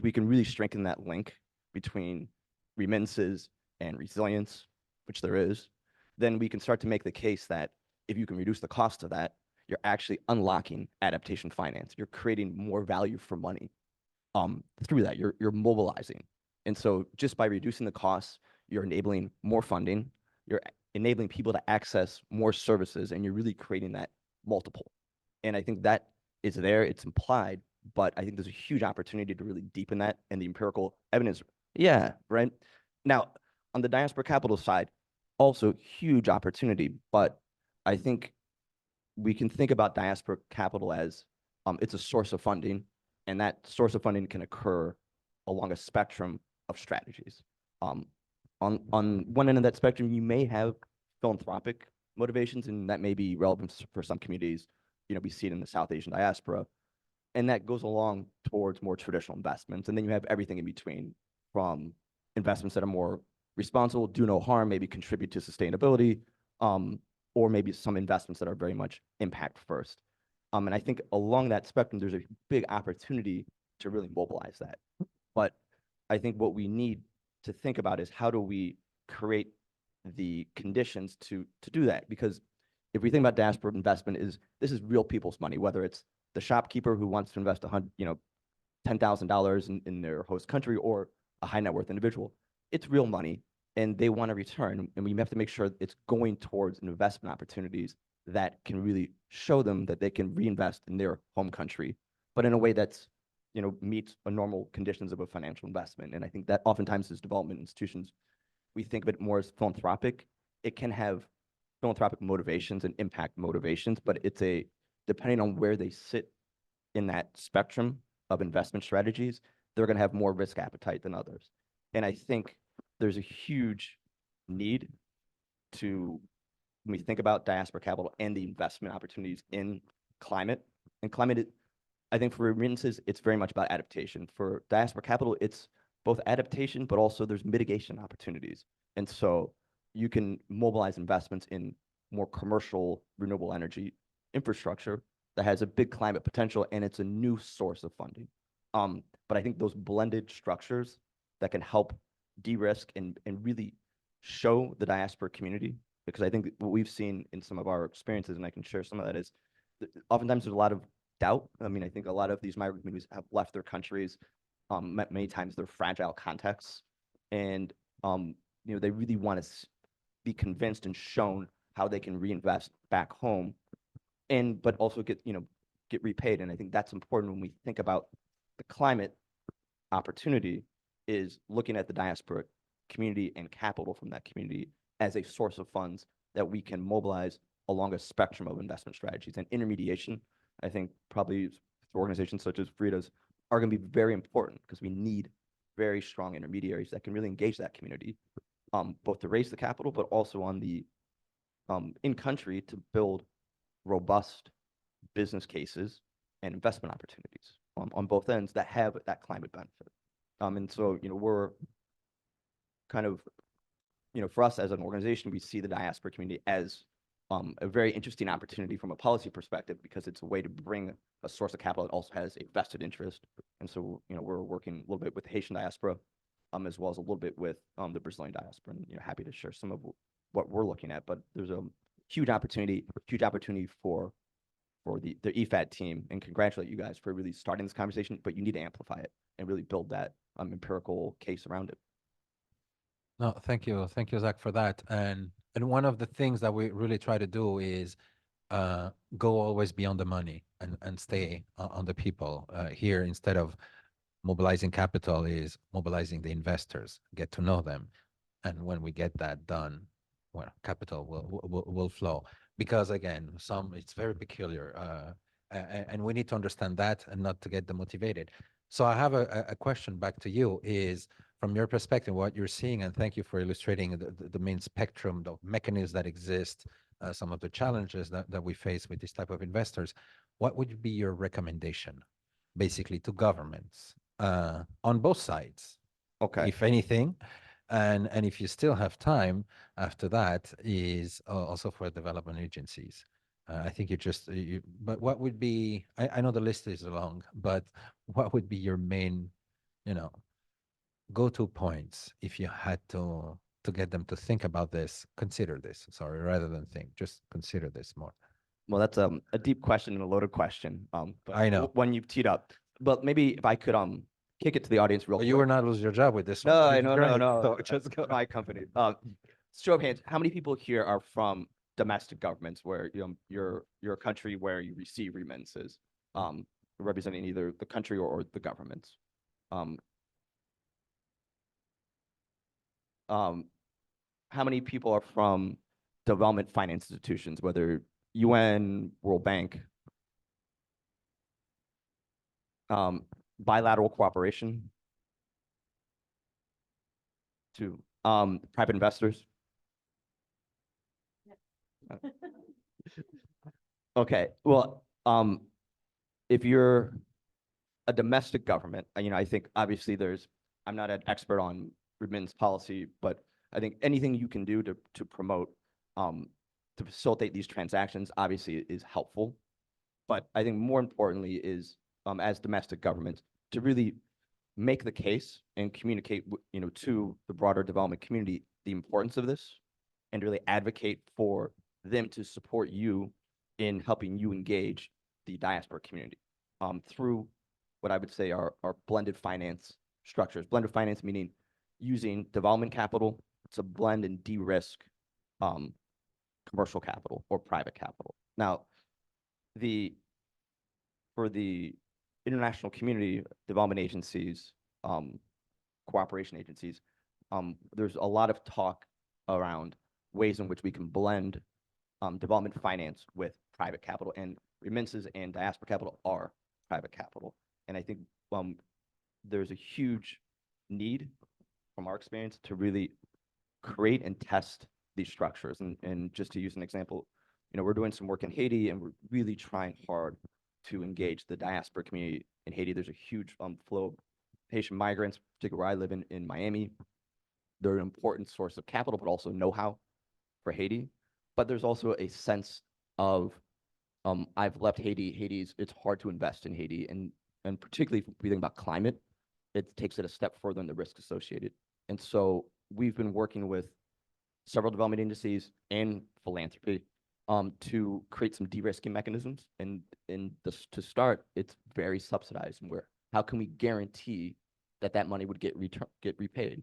we can really strengthen that link between remittances and resilience, which there is, then we can start to make the case that if you can reduce the cost of that, you're actually unlocking adaptation finance. You're creating more value for money through that. You're mobilizing. And so just by reducing the costs, you're enabling more funding, you're enabling people to access more services, and you're really creating that multiple. And I think that is there, it's implied, but I think there's a huge opportunity to really deepen that, and the empirical evidence. Yeah, right. Now, on the diaspora capital side, also huge opportunity, but I think we can think about diaspora capital as it's a source of funding, and that source of funding can occur along a spectrum of strategies. On one end of that spectrum, you may have philanthropic motivations, and that may be relevant for some communities. You know, we see it in the South Asian diaspora, and that goes along towards more traditional investments. And then you have everything in between, from investments that are more responsible, do no harm, maybe contribute to sustainability, or maybe some investments that are very much impact first. And I think along that spectrum, there's a big opportunity to really mobilize that. But I think what we need to think about is, how do we create the conditions to do that? Because if we think about diaspora investment, this is real people's money, whether it's the shopkeeper who wants to invest $10,000 in their host country, or a high net worth individual. It's real money, and they want a return, and we have to make sure it's going towards investment opportunities that can really show them that they can reinvest in their home country, but in a way that's, meets a normal conditions of a financial investment. And I think that oftentimes as development institutions, we think of it more as philanthropic. It can have philanthropic motivations and impact motivations, but it's depending on where they sit in that spectrum of investment strategies, they're going to have more risk appetite than others. And I think there's a huge need to, when we think about diaspora capital and the investment opportunities in climate, I think for remittances, it's very much about adaptation. For diaspora capital, it's both adaptation, but also there's mitigation opportunities. And so you can mobilize investments in more commercial renewable energy infrastructure that has a big climate potential, and it's a new source of funding. But I think those blended structures that can help de-risk and really show the diaspora community, because I think what we've seen in some of our experiences, and I can share some of that, is oftentimes there's a lot of doubt. I mean, I think a lot of these migrant communities have left their countries. Many times they're fragile contexts, and they really want to be convinced and shown how they can reinvest back home, but also get repaid. And I think that's important when we think about the climate opportunity, is looking at the diaspora community and capital from that community as a source of funds that we can mobilize along a spectrum of investment strategies. And intermediation, I think probably organizations such as Frida's are going to be very important, because we need very strong intermediaries that can really engage that community, both to raise the capital, but also on the in country to build robust business cases and investment opportunities on both ends that have that climate benefit. And so, we're kind of, for us as an organization, we see the diaspora community as a very interesting opportunity from a policy perspective, because it's a way to bring a source of capital that also has a vested interest. And so, we're working a little bit with the Haitian diaspora, as well as a little bit with the Brazilian diaspora, and happy to share some of what we're looking at. But there's a huge opportunity for the IFAD team, and congratulate you guys for really starting this conversation, but you need to amplify it and really build that empirical case around it. No, thank you, Zach, for that. And one of the things that we really try to do is go always beyond the money and stay on the people here. Instead of mobilizing capital, is mobilizing the investors, get to know them, and when we get that done, well, capital will flow. Because again, it's very peculiar, and we need to understand that and not to get demotivated. So I have a question back to you, is from your perspective, what you're seeing, and thank you for illustrating the main spectrum of mechanisms that exist, some of the challenges that we face with this type of investors. What would be your recommendation, basically, to governments on both sides, Okay. if anything? And if you still have time after that, is also for development agencies. I think but what would be, I know the list is long, but what would be your main, go-to points if you had to get them to think about this, consider this, sorry, rather than think, just consider this more? Well, that's a deep question and a loaded question. But I know. One you've teed up. But maybe if I could kick it to the audience real quick. You will not lose your job with this one. No. So just go. My company. Show of hands, how many people here are from domestic governments, where you're a country where you receive remittances, representing either the country or the governments? how many people are from development finance institutions, whether UN, World Bank, bilateral cooperation, to private investors? Okay, well, if you're a domestic government, I think obviously I'm not an expert on remittance policy, but I think anything you can do to promote, to facilitate these transactions obviously is helpful. But I think more importantly is, as domestic governments, to really make the case and communicate, to the broader development community, the importance of this, and really advocate for them to support you in helping you engage the diaspora community through what I would say are blended finance structures. Blended finance meaning using development capital to blend and de-risk commercial capital or private capital. Now, for the international community, development agencies, cooperation agencies, there's a lot of talk around ways in which we can blend development finance with private capital, and remittances and diaspora capital are private capital. And I think there's a huge need from our experience to really create and test these structures. And just to use an example, we're doing some work in Haiti, and we're really trying hard to engage the diaspora community in Haiti. There's a huge flow of Haitian migrants, particularly where I live in Miami. They're an important source of capital, but also know-how for Haiti. But there's also a sense of, I've left Haiti. It's hard to invest in Haiti. And particularly if we think about climate, it takes it a step further in the risk associated. And so we've been working with several development agencies and philanthropy to create some de-risking mechanisms. And to start, it's very subsidized. And how can we guarantee that money would get repaid?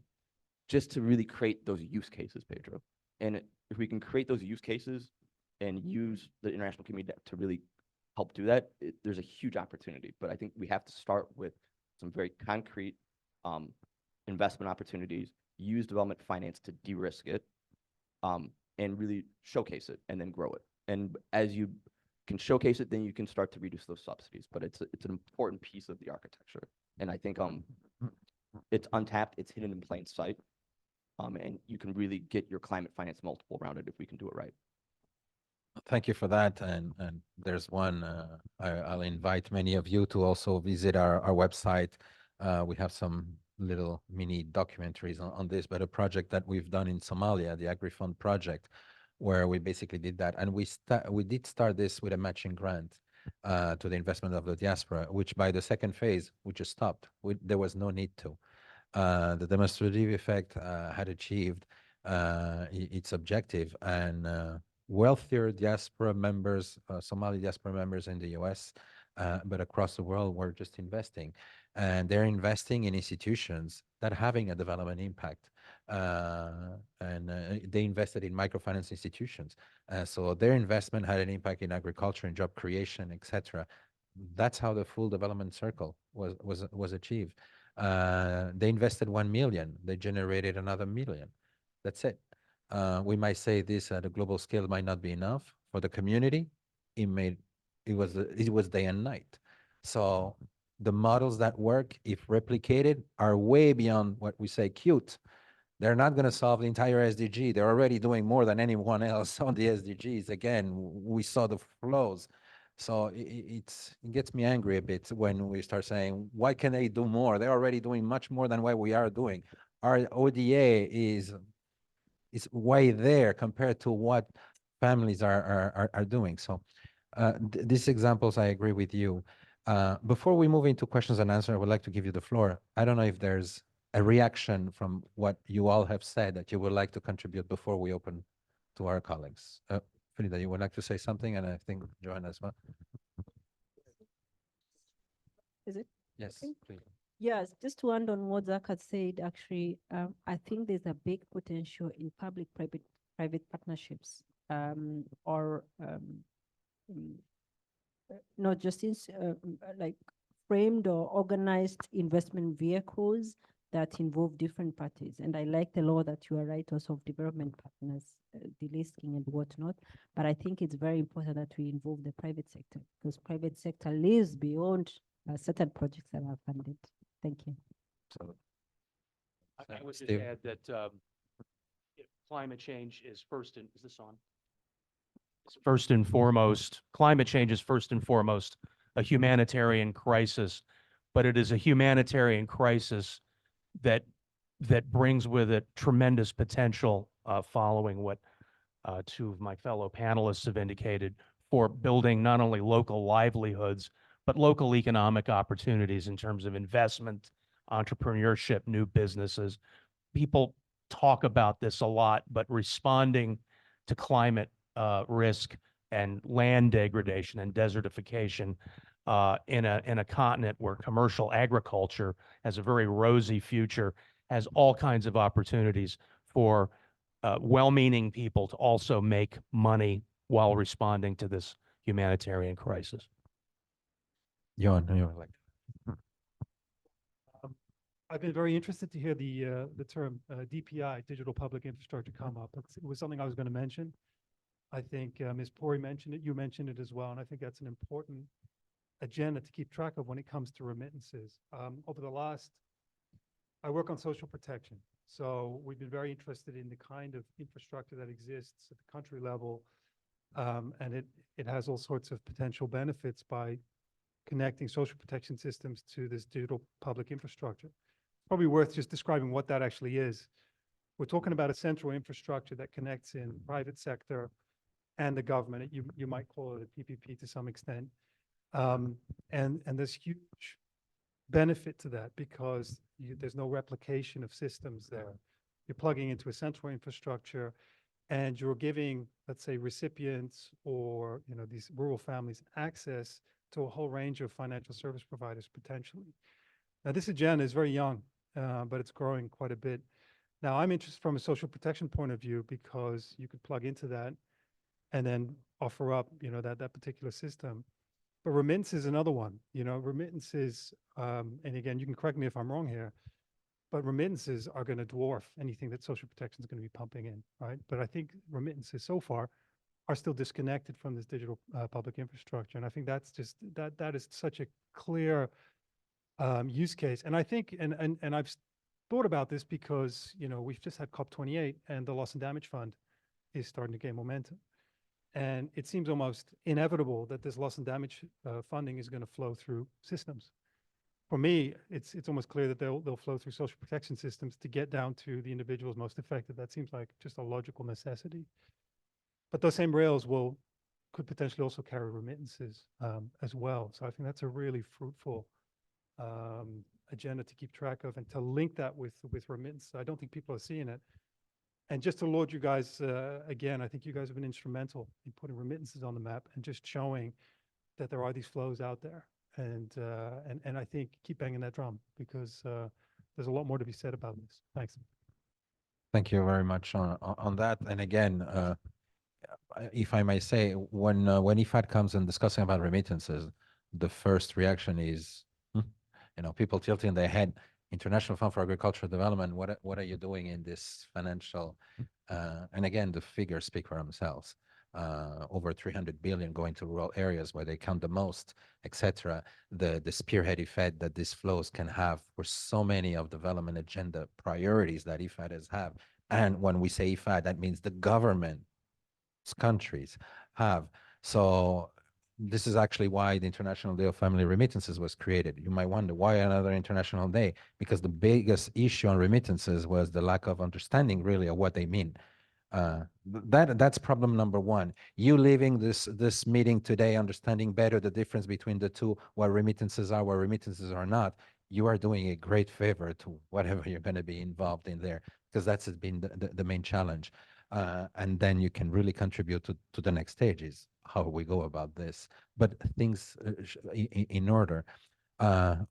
Just to really create those use cases, Pedro. And if we can create those use cases and use the international community to really help do that, there's a huge opportunity. But I think we have to start with some very concrete investment opportunities, use development finance to de-risk it, and really showcase it and then grow it. And as you can showcase it, then you can start to reduce those subsidies. But it's an important piece of the architecture. And I think it's untapped, it's hidden in plain sight. And you can really get your climate finance multiple around it if we can do it right. Thank you for that. And there's one, I'll invite many of you to also visit our website. We have some little mini documentaries on this, but a project that we've done in Somalia, the AgriFund project, where we basically did that. And we did start this with a matching grant to the investment of the diaspora, which by the second phase, we just stopped. There was no need to. The demonstrative effect had achieved its objective, and wealthier diaspora members, Somali diaspora members in the US, but across the world, were just investing. And they're investing in institutions that are having a development impact. And they invested in microfinance institutions. So their investment had an impact in agriculture and job creation, etc. That's how the full development circle was achieved. They invested 1 million. They generated another million. That's it. We might say this at a global scale might not be enough for the community. It was day and night. So the models that work, if replicated, are way beyond what we say cute. They're not going to solve the entire SDG. They're already doing more than anyone else on the SDGs. Again, we saw the flows. So it gets me angry a bit when we start saying, why can they do more? They're already doing much more than what we are doing. Our ODA is way there compared to what families are doing. So these examples, I agree with you. Before we move into questions and answers, I would like to give you the floor. I don't know if there's a reaction from what you all have said that you would like to contribute before we open to our colleagues. Frida, you would like to say something, and I think Joanna as well. Is it? Yes, Okay. please. Yes, just to end on what Zach had said, actually, I think there's a big potential in public-private partnerships, or not just like framed or organized investment vehicles that involve different parties. And I like the law that you are right also of development partners, delisting and whatnot. But I think it's very important that we involve the private sector, because private sector lives beyond certain projects that are funded. Thank you. So, I would just Steve? add that climate change is first and, is this on? First and foremost, climate change is first and foremost a humanitarian crisis, but it is a humanitarian crisis that brings with it tremendous potential, following what two of my fellow panelists have indicated, for building not only local livelihoods, but local economic opportunities in terms of investment, entrepreneurship, new businesses. People talk about this a lot, but responding to climate risk and land degradation and desertification in a continent where commercial agriculture has a very rosy future, has all kinds of opportunities for well-meaning people to also make money while responding to this humanitarian crisis. Johan, you were like, I've been very interested to hear the term DPI, digital public infrastructure, come up. It was something I was going to mention. I think Ms. Pori mentioned it, you mentioned it as well, and I think that's an important agenda to keep track of when it comes to remittances. I work on social protection, so we've been very interested in the kind of infrastructure that exists at the country level, and it has all sorts of potential benefits by connecting social protection systems to this digital public infrastructure. Probably worth just describing what that actually is. We're talking about a central infrastructure that connects in private sector and the government. You might call it a PPP to some extent. And there's huge benefit to that because there's no replication of systems there. You're plugging into a central infrastructure and you're giving, let's say, recipients or these rural families access to a whole range of financial service providers potentially. Now, this agenda is very young, but it's growing quite a bit. Now, I'm interested from a social protection point of view because you could plug into that and then offer up, that particular system. But remittance is another one. Remittances, and again, you can correct me if I'm wrong here, but remittances are going to dwarf anything that social protection is going to be pumping in, right? But I think remittances so far are still disconnected from this digital public infrastructure. And I think that's just, that is such a clear use case. And I think, and I've thought about this because, we've just had COP28 and the loss and damage fund is starting to gain momentum. And it seems almost inevitable that this loss and damage funding is going to flow through systems. For me, it's almost clear that they'll flow through social protection systems to get down to the individuals most affected. That seems like just a logical necessity. But those same rails could potentially also carry remittances as well. So I think that's a really fruitful agenda to keep track of and to link that with remittance. I don't think people are seeing it. And just to laud you guys again, I think you guys have been instrumental in putting remittances on the map and just showing that there are these flows out there. And I think keep banging that drum because there's a lot more to be said about this. Thanks. thank you very much on that. And again, if I may say, when IFAD comes and discussing about remittances, the first reaction is, people tilting their head. International Fund for Agricultural Development, what are you doing in this financial? And again, the figures speak for themselves. Over 300 billion going to rural areas where they count the most, etc. The spearhead effect that these flows can have for so many of development agenda priorities that IFAD has have. And when we say IFAD, that means the government countries have. So this is actually why the International Day of Family Remittances was created. You might wonder why another international day, because the biggest issue on remittances was the lack of understanding really of what they mean. That's problem number one. You leaving this meeting today understanding better the difference between the two, what remittances are, what remittances are not, you are doing a great favor to whatever you're going to be involved in there, because that's been the main challenge. And then you can really contribute to the next stage is how we go about this, but things in order.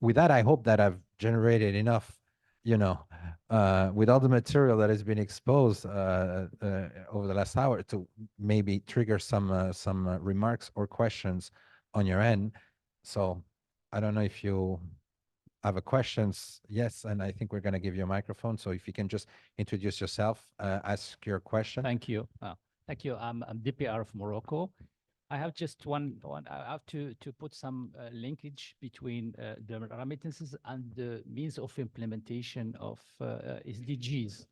With that, I hope that I've generated enough, with all the material that has been exposed over the last hour to maybe trigger some remarks or questions on your end. So I don't know if you have a questions. Yes, and I think we're going to give you a microphone. So if you can just introduce yourself, ask your question. Thank you. Thank you. I'm DPR of Morocco. I have just one. I have to put some linkage between the remittances and the means of implementation of SDGs.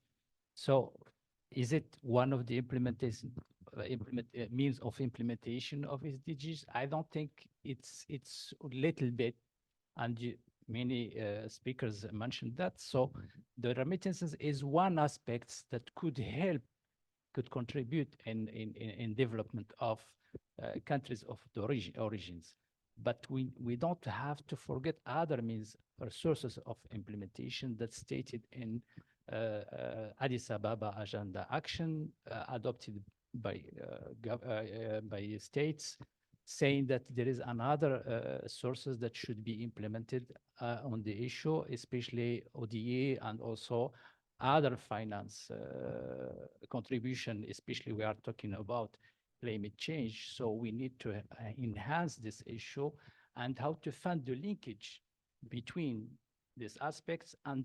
So, is it one of the implementation means of implementation of SDGs? I don't think it's a little bit, and many speakers mentioned that. So, the remittances is one aspect that could help, could contribute in development of countries of the origins. But we don't have to forget other means or sources of implementation that's stated in Addis Ababa Agenda Action adopted by states, saying that there is another sources that should be implemented on the issue, especially ODA and also other finance contribution, especially we are talking about climate change. So we need to enhance this issue and how to fund the linkage between these aspects and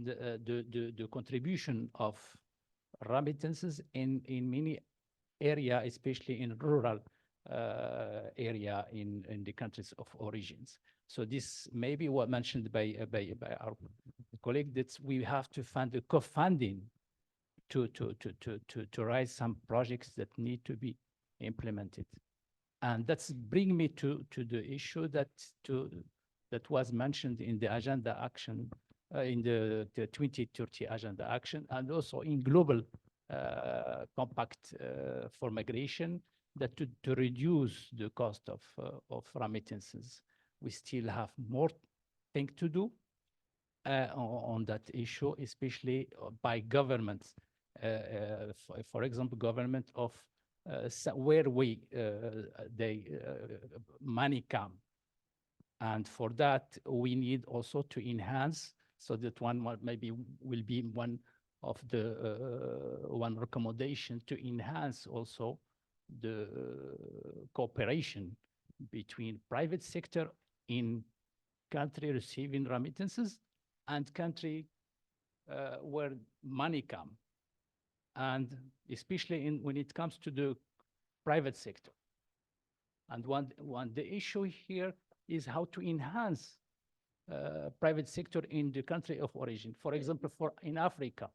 the contribution of remittances in many area, especially in rural area in the countries of origins. So this may be what mentioned by our colleague, that we have to fund the co-funding to raise some projects that need to be implemented. And that's bring me to the issue that was mentioned in the agenda action, in the 2030 agenda action, and also in global compact for migration, that to reduce the cost of remittances. We still have more thing to do on that issue, especially by governments. For example, government of where money come. And for that, we need also to enhance, so that one maybe will be one of the one recommendation to enhance also the cooperation between private sector in country receiving remittances and country where money come, and especially when it comes to the private sector. And the issue here is how to enhance private sector in the country of origin. For example, in Africa,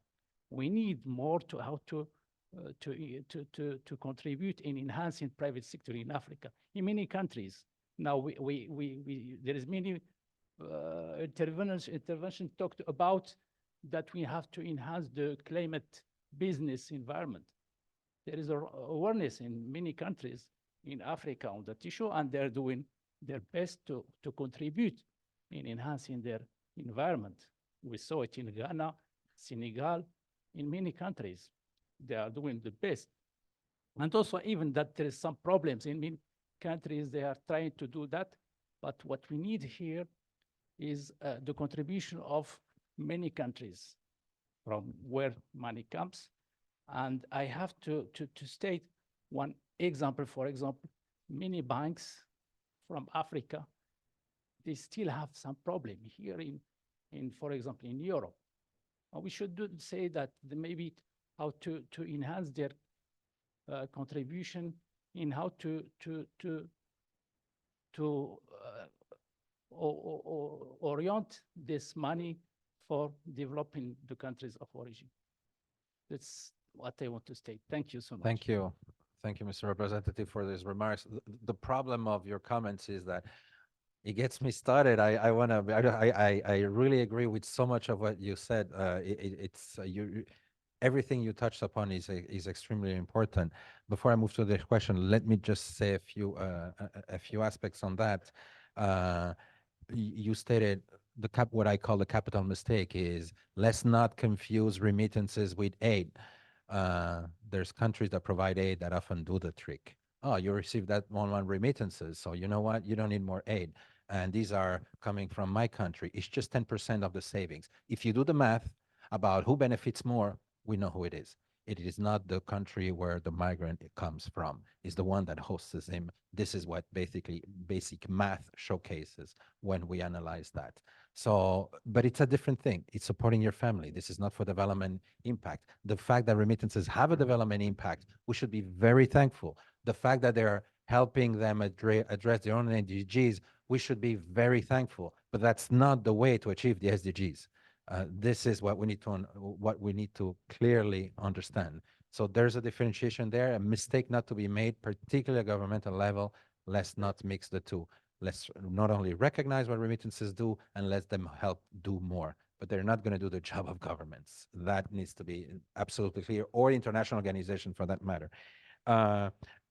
we need more to how to contribute in enhancing private sector in Africa. In many countries now, there is many intervention talked about that we have to enhance the climate business environment. There is awareness in many countries in Africa on that issue, and they're doing their best to contribute in enhancing their environment. We saw it in Ghana, Senegal, in many countries. They are doing the best. And also even that there is some problems in many countries, they are trying to do that. But what we need here is the contribution of many countries from where money comes. And I have to state one example. For example, many banks from Africa, they still have some problem here for example, in Europe. We should say that maybe how to enhance their contribution in how to orient this money for developing the countries of origin. That's what I want to state. Thank you so much. Thank you. Thank you, Mr. Representative, for these remarks. The problem of your comments is that it gets me started. I really agree with so much of what you said. Everything you touched upon is extremely important. Before I move to the question, let me just say a few aspects on that. You stated what I call the capital mistake is let's not confuse remittances with aid. There's countries that provide aid that often do the trick. Oh, you received that one remittances, so you know what? You don't need more aid. And these are coming from my country. It's just 10% of the savings. If you do the math about who benefits more, we know who it is. It is not the country where the migrant comes from. It's the one that hosts him. This is what basically basic math showcases when we analyze that. So, but it's a different thing. It's supporting your family. This is not for development impact. The fact that remittances have a development impact, we should be very thankful. The fact that they're helping them address their own SDGs, we should be very thankful. But that's not the way to achieve the SDGs. This is what we need to clearly understand. So there's a differentiation there, a mistake not to be made, particularly at governmental level. Let's not mix the two. Let's not only recognize what remittances do and let them help do more, but they're not going to do the job of governments. That needs to be absolutely clear, or international organization for that matter.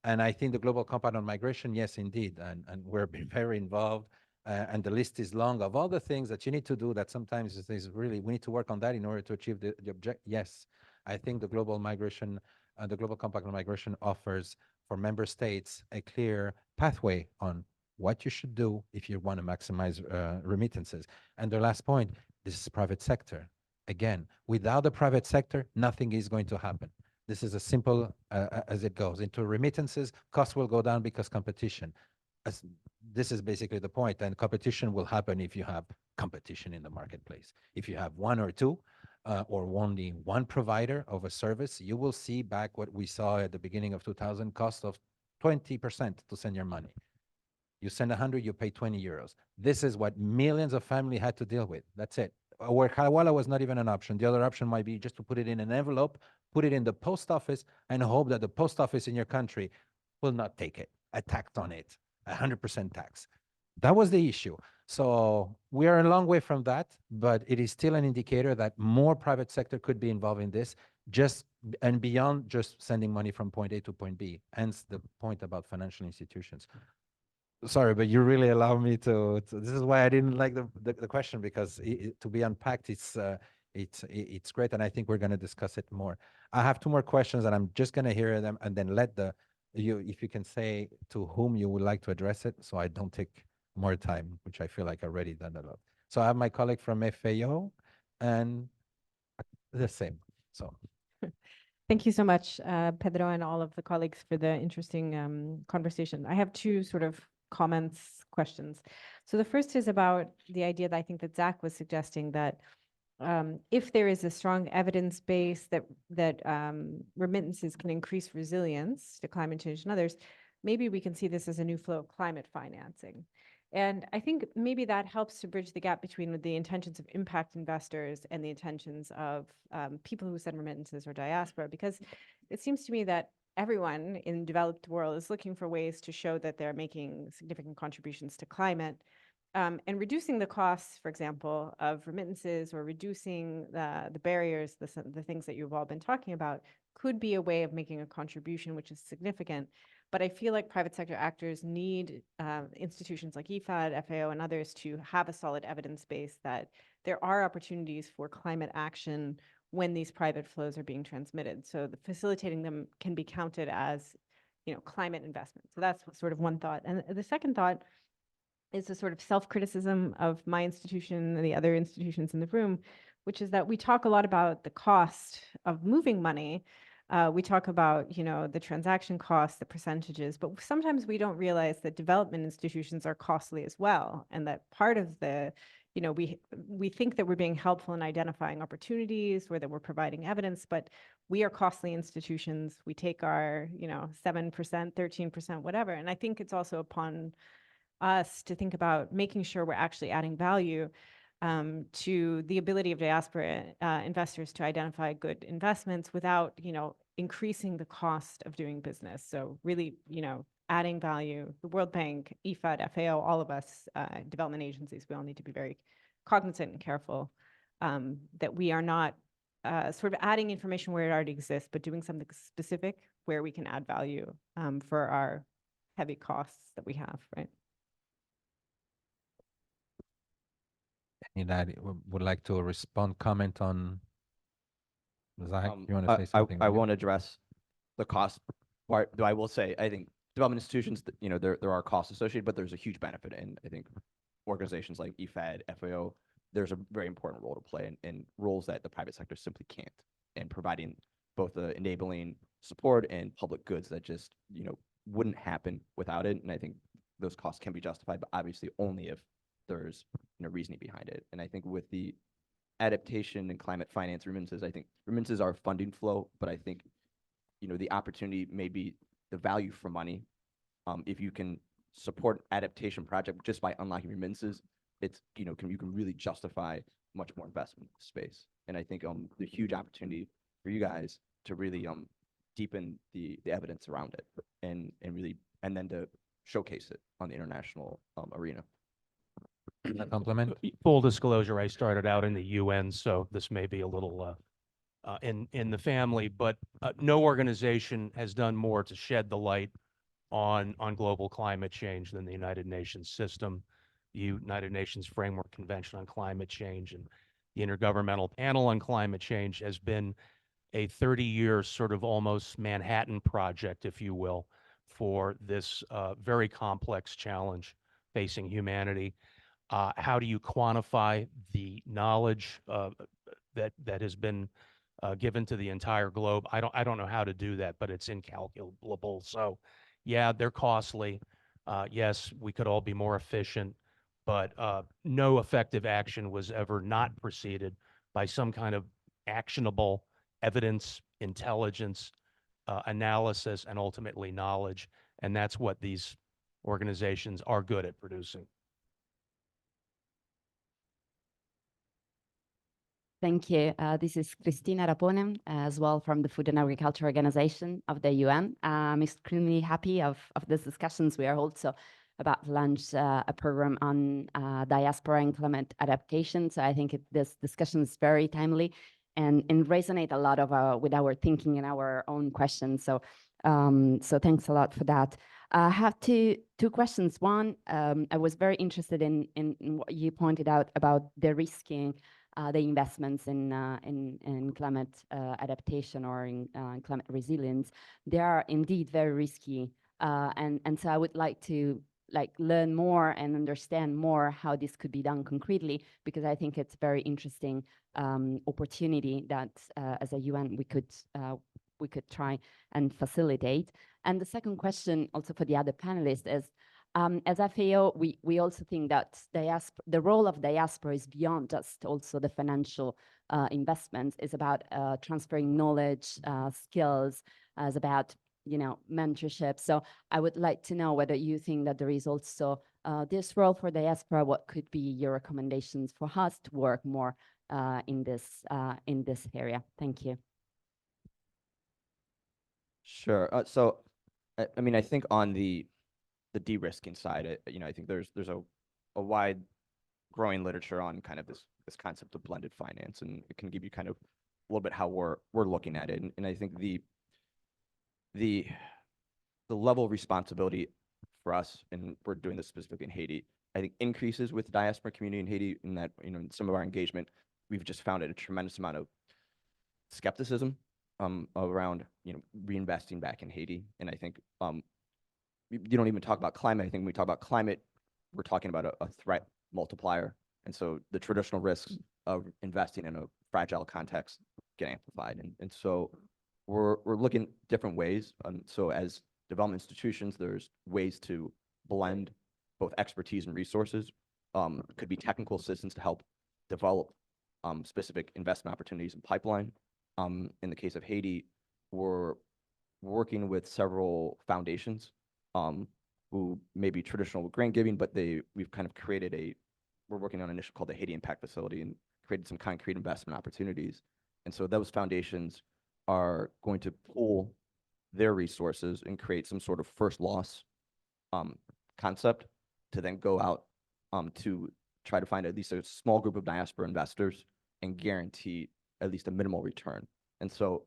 And I think the Global Compact on Migration, yes, indeed, and we're very involved. And the list is long of all the things that you need to do that sometimes is really, we need to work on that in order to achieve the objective. Yes, I think the Global Migration, the Global Compact on Migration offers for member states a clear pathway on what you should do if you want to maximize remittances. And the last point, this is private sector. Again, without the private sector, nothing is going to happen. This is as simple as it goes. Into remittances, costs will go down because competition. This is basically the point, and competition will happen if you have competition in the marketplace. If you have one or two, or only one provider of a service, you will see back what we saw at the beginning of 2000, cost of 20% to send your money. You send 100, you pay 20 euros. This is what millions of families had to deal with. That's it. Where Hawala was not even an option. The other option might be just to put it in an envelope, put it in the post office, and hope that the post office in your country will not take it, a tax on it, 100% tax. That was the issue. So we are a long way from that, but it is still an indicator that more private sector could be involved in this, just and beyond just sending money from point A to point B. Hence the point about financial institutions. Sorry, but you really allow me to this is why I didn't like the question, because to be unpacked, it's great, and I think we're going to discuss it more. I have two more questions, and I'm just going to hear them, and then let if you can say to whom you would like to address it, so I don't take more time, which I feel like I already done a lot. So I have my colleague from FAO, and the same. So. Thank you so much, Pedro, and all of the colleagues for the interesting conversation. I have two sort of comments, questions. So the first is about the idea that I think that Zach was suggesting, that if there is a strong evidence base that remittances can increase resilience to climate change and others, maybe we can see this as a new flow of climate financing. And I think maybe that helps to bridge the gap between the intentions of impact investors and the intentions of people who send remittances or diaspora, because it seems to me that everyone in the developed world is looking for ways to show that they're making significant contributions to climate. And reducing the costs, for example, of remittances, or reducing the barriers, the things that you've all been talking about, could be a way of making a contribution which is significant. But I feel like private sector actors need institutions like IFAD, FAO, and others to have a solid evidence base that there are opportunities for climate action when these private flows are being transmitted. So facilitating them can be counted as, climate investment. So that's sort of one thought. And the second thought is a sort of self-criticism of my institution and the other institutions in the room, which is that we talk a lot about the cost of moving money. We talk about, the transaction costs, the percentages, but sometimes we don't realize that development institutions are costly as well. And that part of the, we think that we're being helpful in identifying opportunities, or that we're providing evidence, but we are costly institutions. We take our, 7%, 13%, whatever. And I think it's also upon us to think about making sure we're actually adding value to the ability of diaspora investors to identify good investments without, increasing the cost of doing business. So really, adding value. The World Bank, IFAD, FAO, all of us, development agencies, we all need to be very cognizant and careful that we are not sort of adding information where it already exists, but doing something specific where we can add value for our heavy costs that we have, right? That would like to respond, comment on Zach? You want to say something? I won't address the cost part, though I will say, I think development institutions, there are costs associated, but there's a huge benefit. And I think organizations like IFAD, FAO, there's a very important role to play in roles that the private sector simply can't, in providing both the enabling support and public goods that just, wouldn't happen without it. And I think those costs can be justified, but obviously only if there's, reasoning behind it. And I think with the adaptation and climate finance remittances, I think remittances are funding flow, but I think, the opportunity may be the value for money. If you can support adaptation project just by unlocking remittances, it's, you can really justify much more investment in the space. And I think the huge opportunity for you guys to really deepen the evidence around it and really, and then to showcase it on the international arena. A compliment? Full disclosure, I started out in the UN, so this may be a little in the family, but no organization has done more to shed the light on global climate change than the United Nations system. The United Nations Framework Convention on Climate Change and the Intergovernmental Panel on Climate Change has been a 30-year sort of almost Manhattan project, if you will, for this very complex challenge facing humanity. How do you quantify the knowledge that has been given to the entire globe? I don't know how to do that, but it's incalculable. So, yeah, they're costly. Yes, we could all be more efficient, but no effective action was ever not preceded by some kind of actionable evidence, intelligence, analysis, and ultimately knowledge. And that's what these organizations are good at producing. Thank you. This is Cristina Raponen, as well from the Food and Agriculture Organization of the UN. I'm extremely happy of these discussions. We are also about to launch a program on diaspora and climate adaptation. So I think this discussion is very timely and resonate a lot of with our thinking and our own questions. So so thanks a lot for that. I have two questions. One, I was very interested in what you pointed out about the risking the investments in climate adaptation or in climate resilience. They are indeed very risky, and so I would like to learn more and understand more how this could be done concretely, because I think it's very interesting opportunity that as a UN we could try and facilitate. And the second question, also for the other panelists, is as FAO, we also think that the role of diaspora is beyond just also the financial investments. It's about transferring knowledge, skills, as about mentorship. So I would like to know whether you think that there is also this role for diaspora. What could be your recommendations for us to work more in this area? Thank you. Sure. So, I mean, I think on the de-risking side, I think there's a wide growing literature on kind of this concept of blended finance, and it can give you kind of a little bit how we're looking at it. And I think the level of responsibility for us, and we're doing this specifically in Haiti, I think increases with the diaspora community in Haiti, in that, in some of our engagement, we've just found a tremendous amount of skepticism around, reinvesting back in Haiti. And I think you don't even talk about climate. I think when we talk about climate, we're talking about a threat multiplier. And so the traditional risks of investing in a fragile context get amplified. And so we're looking at different ways. So as development institutions, there's ways to blend both expertise and resources. Could be technical assistance to help develop specific investment opportunities in pipeline. In the case of Haiti, we're working with several foundations who may be traditional grant giving, but we've kind of created we're working on an initiative called the Haiti Impact Facility and created some concrete investment opportunities. And so those foundations are going to pool their resources and create some sort of first loss concept to then go out to try to find at least a small group of diaspora investors and guarantee at least a minimal return. And so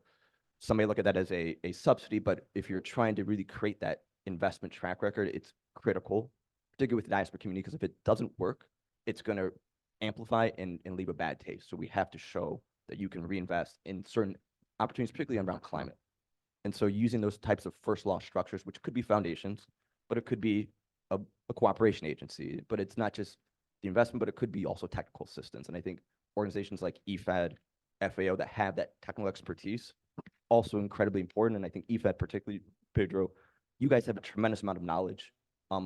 some may look at that as a subsidy, but if you're trying to really create that investment track record, it's critical, particularly with the diaspora community, because if it doesn't work, it's going to amplify and leave a bad taste. So we have to show that you can reinvest in certain opportunities, particularly around climate. And so using those types of first loss structures, which could be foundations, but it could be a cooperation agency, but it's not just the investment, but it could be also technical assistance. And I think organizations like IFAD, FAO that have that technical expertise also incredibly important. And I think IFAD, particularly Pedro, you guys have a tremendous amount of knowledge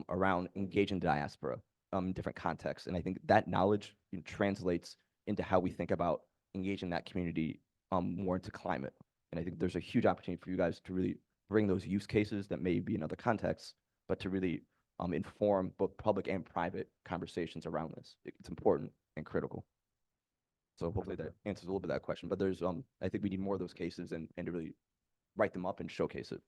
around engaging the diaspora in different contexts. And I think that knowledge translates into how we think about engaging that community more into climate. And I think there's a huge opportunity for you guys to really bring those use cases that may be in other contexts, but to really inform both public and private conversations around this. It's important and critical. So hopefully that answers a little bit of that question. But there's, I think we need more of those cases and to really write them up and showcase it.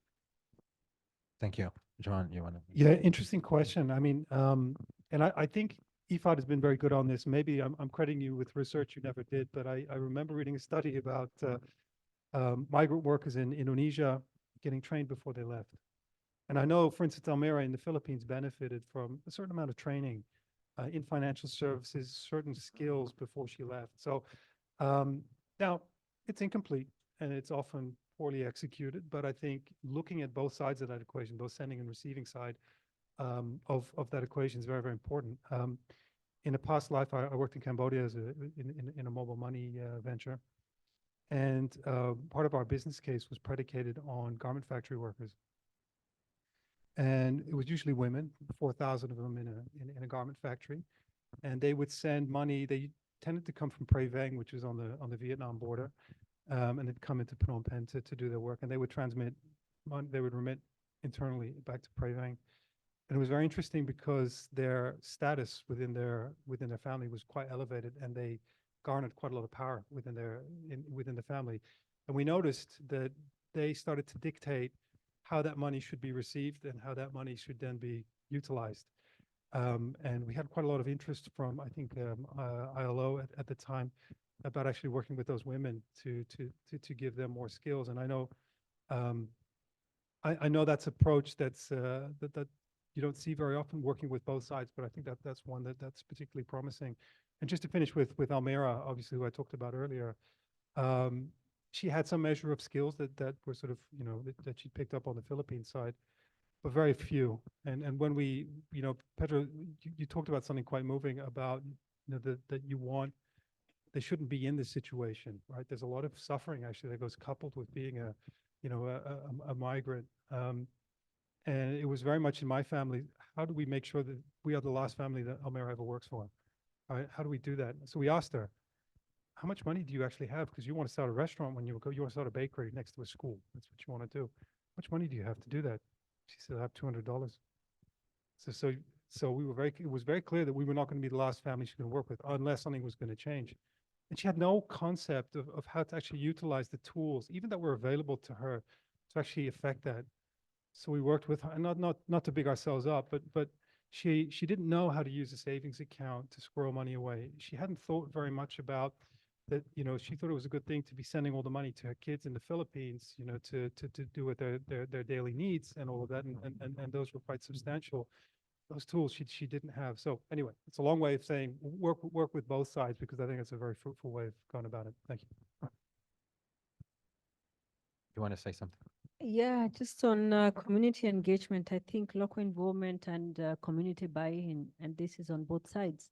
Thank you. John, you want to? Yeah, interesting question. I mean, and I think IFAD has been very good on this. Maybe I'm crediting you with research you never did, but I remember reading a study about migrant workers in Indonesia getting trained before they left. And I know, for instance, Almira in the Philippines benefited from a certain amount of training in financial services, certain skills before she left. So now it's incomplete and it's often poorly executed, but I think looking at both sides of that equation, both sending and receiving side of that equation is very, very important. In a past life, I worked in Cambodia as in a mobile money venture. And part of our business case was predicated on garment factory workers. And it was usually women, 4,000 of them in a garment factory. And they would send money. They tended to come from Pre Vang, which is on the Vietnam border. And they'd come into Phnom Penh to do their work. And they would transmit money, they would remit internally back to Pre Vang. And it was very interesting because their status within their family was quite elevated, and they garnered quite a lot of power within the family. And we noticed that they started to dictate how that money should be received and how that money should then be utilized. And we had quite a lot of interest from, I think, ILO at the time about actually working with those women to give them more skills. And I know I know that's approach that's that you don't see very often, working with both sides, but I think that's one that's particularly promising. And just to finish with Almira, obviously, who I talked about earlier, she had some measure of skills that were sort of, that she picked up on the Philippine side, but very few. And when we, Pedro, you talked about something quite moving about, that you want, they shouldn't be in this situation, right? There's a lot of suffering actually that goes coupled with being a migrant. And it was very much in my family, how do we make sure that we are the last family that Almira ever works for? All right, how do we do that? So we asked her, how much money do you actually have? Because you want to start a restaurant when you want to start a bakery next to a school. That's what you want to do. How much money do you have to do that? She said, I have $200. So it was very clear that we were not going to be the last family she could work with unless something was going to change. And she had no concept of how to actually utilize the tools, even that were available to her, to actually affect that. So we worked with her, and not to big ourselves up, but she didn't know how to use a savings account to squirrel money away. She hadn't thought very much about that. She thought it was a good thing to be sending all the money to her kids in the Philippines, to do with their daily needs and all of that, and those were quite substantial. Those tools she didn't have. So anyway, it's a long way of saying work with both sides, because I think it's a very fruitful way of going about it. Thank you. You want to say something? Yeah, just on community engagement, I think local involvement and community buy-in, and this is on both sides,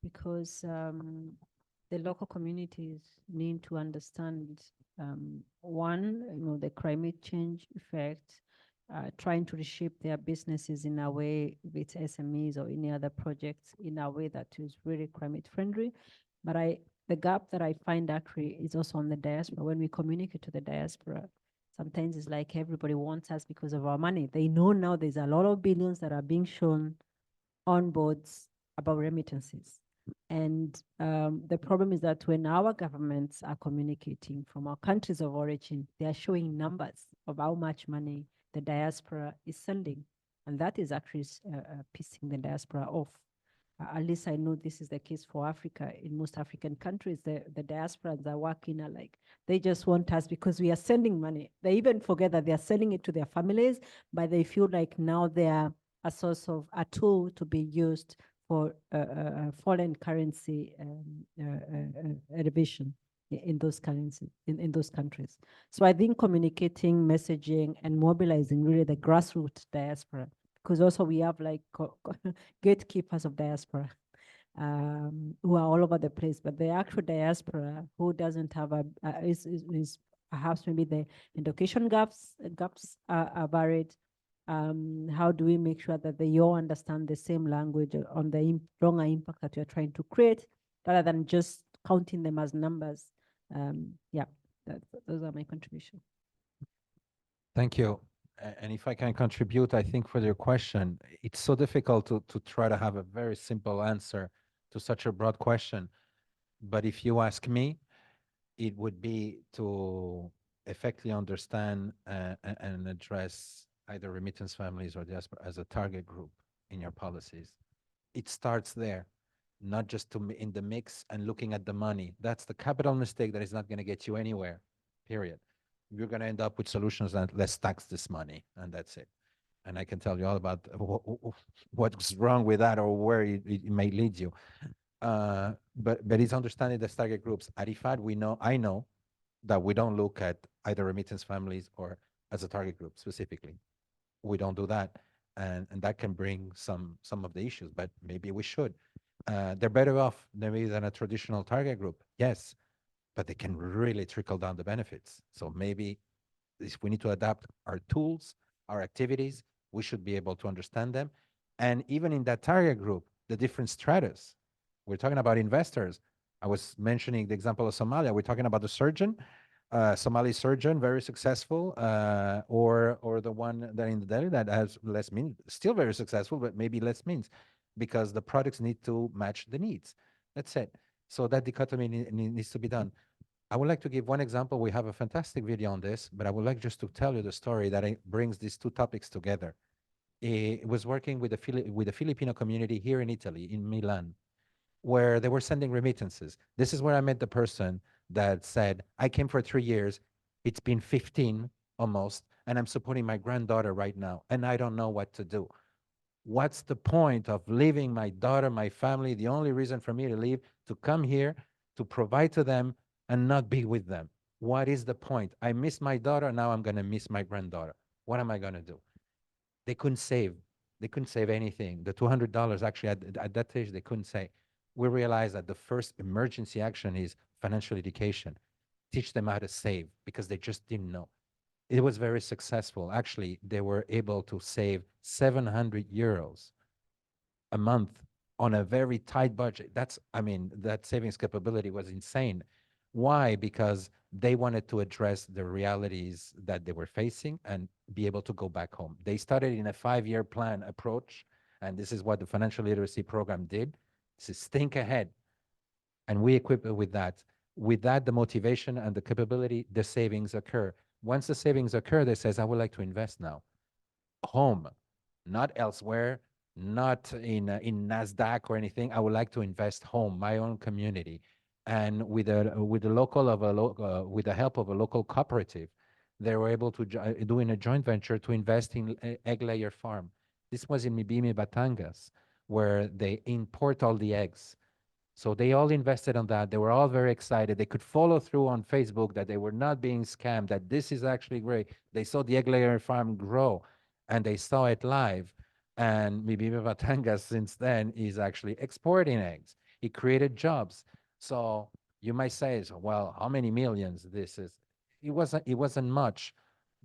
because the local communities need to understand, one, the climate change effect, trying to reshape their businesses in a way, with SMEs or any other projects, in a way that is really climate friendly. But the gap that I find actually is also on the diaspora. When we communicate to the diaspora, sometimes it's like everybody wants us because of our money. They know now there's a lot of billions that are being shown on boards about remittances. And the problem is that when our governments are communicating from our countries of origin, they are showing numbers of how much money the diaspora is sending. And that is actually pissing the diaspora off. At least I know this is the case for Africa. In most African countries, the diasporas are working like, they just want us because we are sending money. They even forget that they are sending it to their families, but they feel like now they are a source of a tool to be used for foreign currency elevation in those currencies, in those countries. So I think communicating, messaging, and mobilizing really the grassroots diaspora, because also we have like gatekeepers of diaspora who are all over the place, but the actual diaspora who doesn't have is perhaps maybe the education gaps are varied. How do we make sure that they all understand the same language on the longer impact that we are trying to create, rather than just counting them as numbers? Yeah, those are my contributions. Thank you. And if I can contribute, I think for your question, it's so difficult to try to have a very simple answer to such a broad question. But if you ask me, it would be to effectively understand and address either remittance families or diaspora as a target group in your policies. It starts there, not just in the mix and looking at the money. That's the capital mistake that is not going to get you anywhere, period. You're going to end up with solutions that let's tax this money, and that's it. And I can tell you all about what's wrong with that or where it may lead you. But it's understanding the target groups. At IFAD, I know that we don't look at either remittance families or as a target group specifically. We don't do that. And that can bring some of the issues, but maybe we should. They're better off maybe than a traditional target group, yes, but they can really trickle down the benefits. So maybe if we need to adapt our tools, our activities, we should be able to understand them. And even in that target group, the different stratas. We're talking about investors. I was mentioning the example of Somalia. We're talking about the surgeon, Somali surgeon, very successful, or the one that in the Delhi that has less means, still very successful, but maybe less means, because the products need to match the needs. That's it. So that dichotomy needs to be done. I would like to give one example. We have a fantastic video on this, but I would like just to tell you the story that brings these two topics together. It was working with the Filipino community here in Italy, in Milan, where they were sending remittances. This is where I met the person that said, I came for 3 years. It's been 15 almost, and I'm supporting my granddaughter right now, and I don't know what to do. What's the point of leaving my daughter, my family? The only reason for me to leave, to come here, to provide to them and not be with them. What is the point? I miss my daughter, now I'm going to miss my granddaughter. What am I going to do? They couldn't save. They couldn't save anything. The $200, actually, at that stage, they couldn't say. We realized that the first emergency action is financial education. Teach them how to save, because they just didn't know. It was very successful. Actually, they were able to save 700 euros a month on a very tight budget. That savings capability was insane. Why? Because they wanted to address the realities that they were facing and be able to go back home. They started in a 5-year plan approach, and this is what the financial literacy program did. This is think ahead. And we equip it with that. With that, the motivation and the capability, the savings occur. Once the savings occur, they says, I would like to invest now. Home, not elsewhere, not in NASDAQ or anything. I would like to invest home, my own community. And with the help of a local cooperative, they were able to do in a joint venture to invest in egg layer farm. This was in Mibimi, Batangas, where they import all the eggs. So they all invested on that. They were all very excited. They could follow through on Facebook that they were not being scammed, that this is actually great. They saw the egg layer farm grow, and they saw it live. And Mibimi Batangas since then is actually exporting eggs. It created jobs. So you might say, well, how many millions this is? It wasn't much.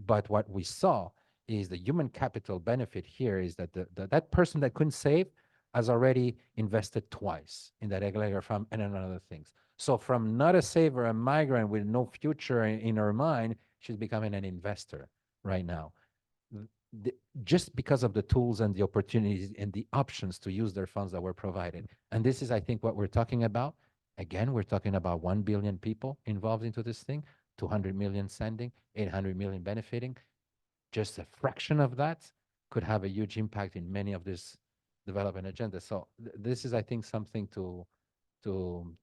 But what we saw is the human capital benefit here is that that person that couldn't save has already invested twice in that egg layer farm and in other things. So from not a saver, a migrant with no future in her mind, she's becoming an investor right now. Just because of the tools and the opportunities and the options to use their funds that were provided. And this is, I think, what we're talking about. Again, we're talking about 1 billion people involved into this thing, 200 million sending, 800 million benefiting. Just a fraction of that could have a huge impact in many of these development agendas. So this is, I think, something to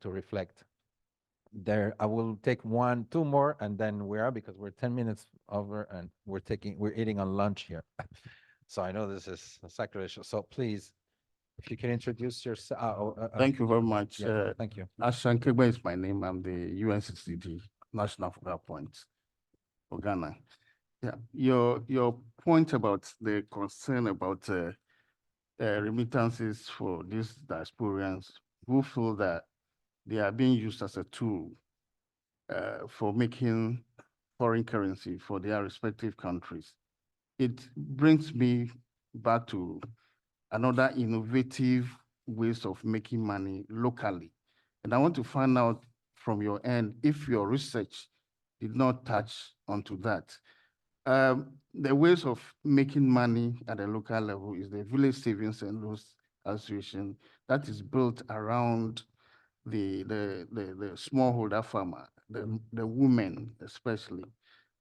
reflect. There, I will take 1, 2 more, and then we are, because we're 10 minutes over, and we're eating on lunch here. So I know this is a sacrificial. So please, if you can introduce yourself. Thank you very much. Yeah, thank you. Ashan Kegbe is my name. I'm the UNCCD National Focal Point for Ghana. Yeah, your point about the concern about remittances for these diasporians who feel that they are being used as a tool for making foreign currency for their respective countries. It brings me back to another innovative ways of making money locally. And I want to find out from your end if your research did not touch onto that. The ways of making money at a local level is the Village Savings and Loans Association that is built around the smallholder farmer, the women especially.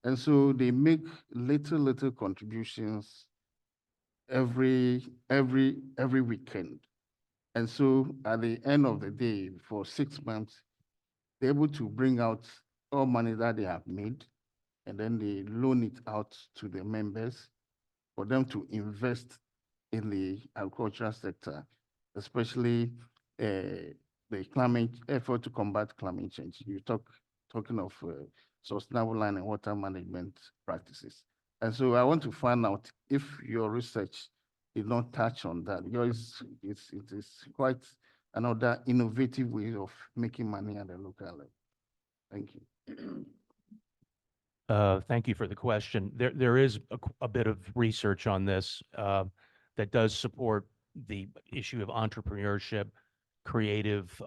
And so they make little contributions every weekend. And so at the end of the day, for 6 months, they're able to bring out all money that they have made, and then they loan it out to the members for them to invest in the agricultural sector, especially the climate effort to combat climate change. You talking of sustainable land and water management practices. And so I want to find out if your research did not touch on that, because it is quite another innovative way of making money at the local level. Thank you. Thank you for the question. There is a bit of research on this that does support the issue of entrepreneurship, creative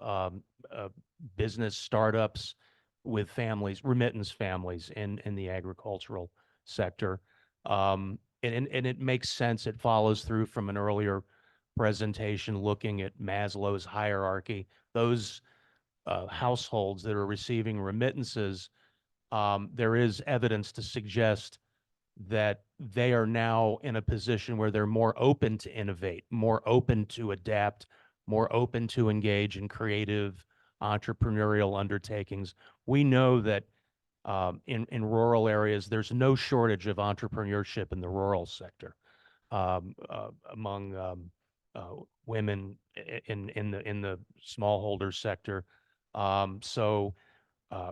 business startups with families, remittance families in the agricultural sector. And it makes sense. It follows through from an earlier presentation looking at Maslow's hierarchy. Those households that are receiving remittances, there is evidence to suggest that they are now in a position where they're more open to innovate, more open to adapt, more open to engage in creative entrepreneurial undertakings. We know that in rural areas, there's no shortage of entrepreneurship in the rural sector among women in the smallholder sector. So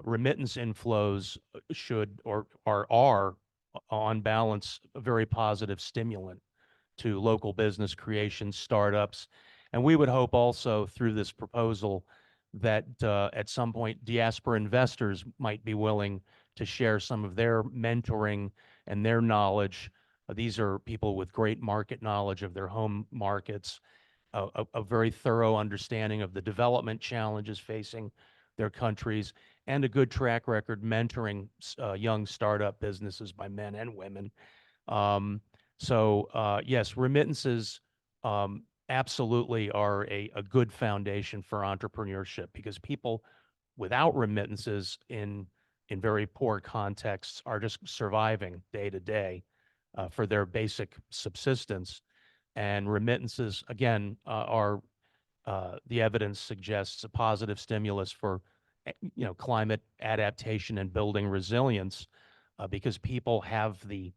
remittance inflows should or are on balance a very positive stimulant to local business creation, startups. And we would hope also through this proposal that at some point diaspora investors might be willing to share some of their mentoring and their knowledge. These are people with great market knowledge of their home markets, a very thorough understanding of the development challenges facing their countries, and a good track record mentoring young startup businesses by men and women. So yes, remittances absolutely are a good foundation for entrepreneurship, because people without remittances in very poor contexts are just surviving day to day for their basic subsistence. And remittances, again, are the evidence suggests a positive stimulus for climate adaptation and building resilience, because people have the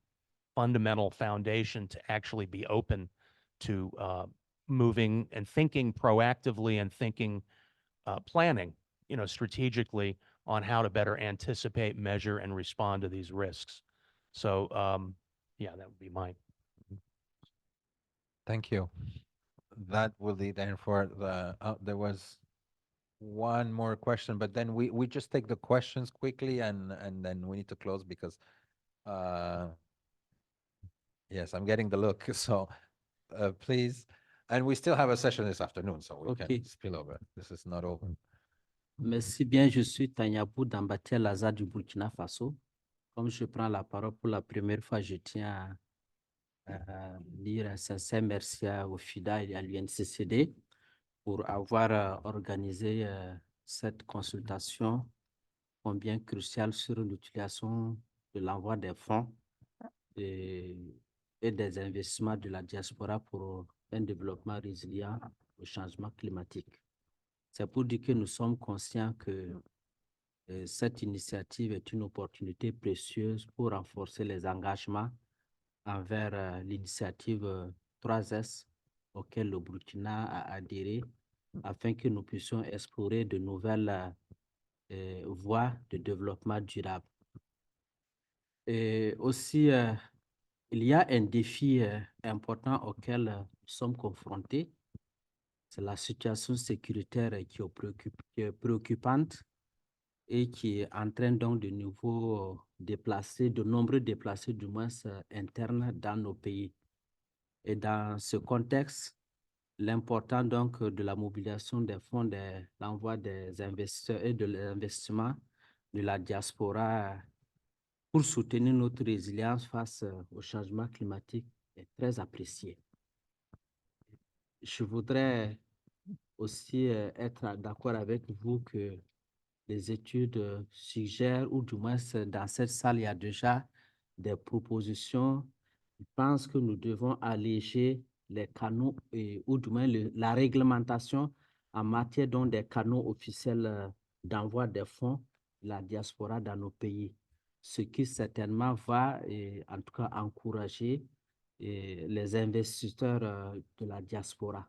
fundamental foundation to actually be open to moving and thinking proactively and thinking, planning, strategically on how to better anticipate, measure, and respond to these risks. So, yeah, that would be mine. Thank you. That will lead then for the, there was one more question, but then we just take the questions quickly and then we need to close because, yes, I'm getting the look. So please, and we still have a session this afternoon, so we can spill over. This is not over. Merci bien, je suis Tanyabou Dambatia Laza du Burkina Faso. Comme je prends la parole pour la première fois, je tiens à dire un sincère merci au FIDA et à l'UNCCD pour avoir organisé cette consultation combien cruciale sur l'utilisation de l'envoi des fonds et des investissements de la diaspora pour un développement résilient au changement climatique. C'est pour dire que nous sommes conscients que cette initiative est une opportunité précieuse pour renforcer les engagements envers l'initiative 3S auquel le Burkina a adhéré, afin que nous puissions explorer de nouvelles voies de développement durable. Et aussi, il y a un défi important auquel nous sommes confrontés. C'est la situation sécuritaire qui est préoccupante et qui entraîne donc de nouveaux déplacés, de nombreux déplacés du moins internes dans nos pays. Et dans ce contexte, l'important donc de la mobilisation des fonds, de l'envoi des investisseurs et de l'investissement de la diaspora pour soutenir notre résilience face au changement climatique est très apprécié. Je voudrais aussi être d'accord avec vous que les études suggèrent, ou du moins dans cette salle, il y a déjà des propositions. Je pense que nous devons alléger les canaux, ou du moins la réglementation en matière donc des canaux officiels d'envoi des fonds, la diaspora dans nos pays, ce qui certainement va, en tout cas, encourager les investisseurs de la diaspora.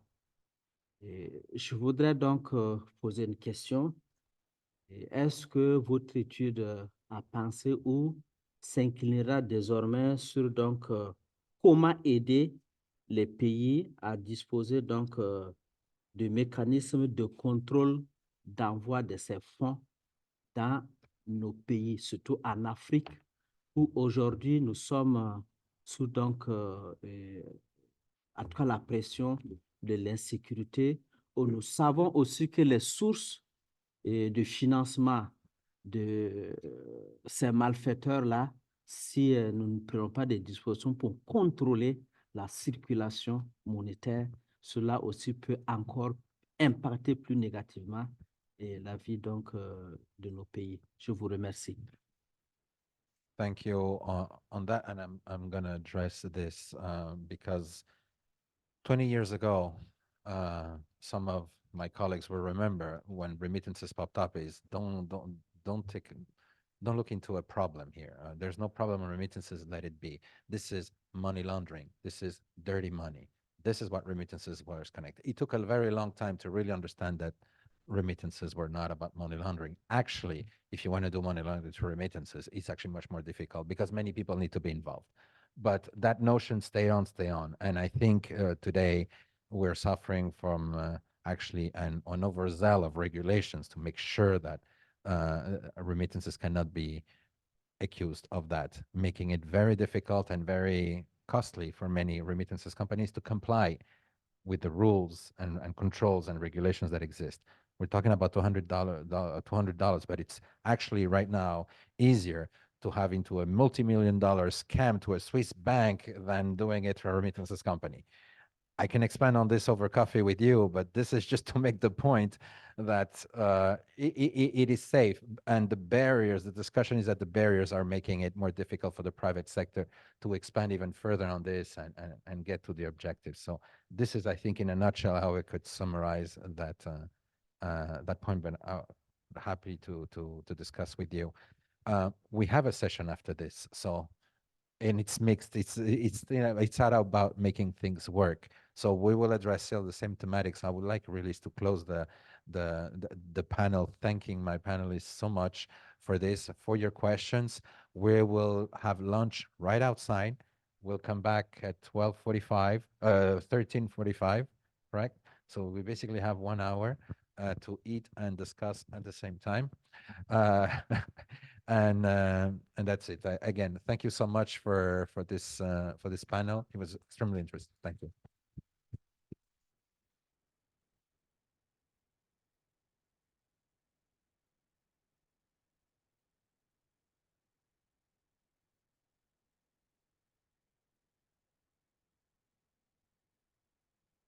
Je voudrais donc poser une question. Est-ce que votre étude a pensé ou s'inclinera désormais sur donc comment aider les pays à disposer donc de mécanismes de contrôle d'envoi de ces fonds dans nos pays, surtout en Afrique, où aujourd'hui nous sommes sous donc en tout cas la pression de l'insécurité, où nous savons aussi que les sources de financement de ces malfaiteurs-là, si nous ne prenons pas des dispositions pour contrôler la circulation monétaire, cela aussi peut encore impacter plus négativement la vie donc de nos pays. Je vous remercie. Thank you on that, and I'm going to address this because 20 years ago, some of my colleagues will remember when remittances popped up is don't look into a problem here. There's no problem in remittances, let it be. This is money laundering. This is dirty money. This is what remittances was connected. It took a very long time to really understand that remittances were not about money laundering. Actually, if you want to do money laundering through remittances, it's actually much more difficult because many people need to be involved. But that notion stay on. And I think today we're suffering from actually an overzeal of regulations to make sure that remittances cannot be accused of that, making it very difficult and very costly for many remittances companies to comply with the rules and controls and regulations that exist. We're talking about $200, but it's actually right now easier to have into a multi-million-dollar scam to a Swiss bank than doing it to a remittances company. I can expand on this over coffee with you, but this is just to make the point that it is safe, and the barriers, the discussion is that the barriers are making it more difficult for the private sector to expand even further on this and get to the objectives. So this is, I think, in a nutshell, how we could summarize that that point, but happy to discuss with you. We have a session after this, so, and it's mixed. It's not about making things work. So we will address still the same thematics. I would like really to close the panel, thanking my panelists so much for this, for your questions. We will have lunch right outside. We'll come back at 13:45, correct? So we basically have 1 hour to eat and discuss at the same time. And that's it. Again, thank you so much for this panel. It was extremely interesting. Thank you.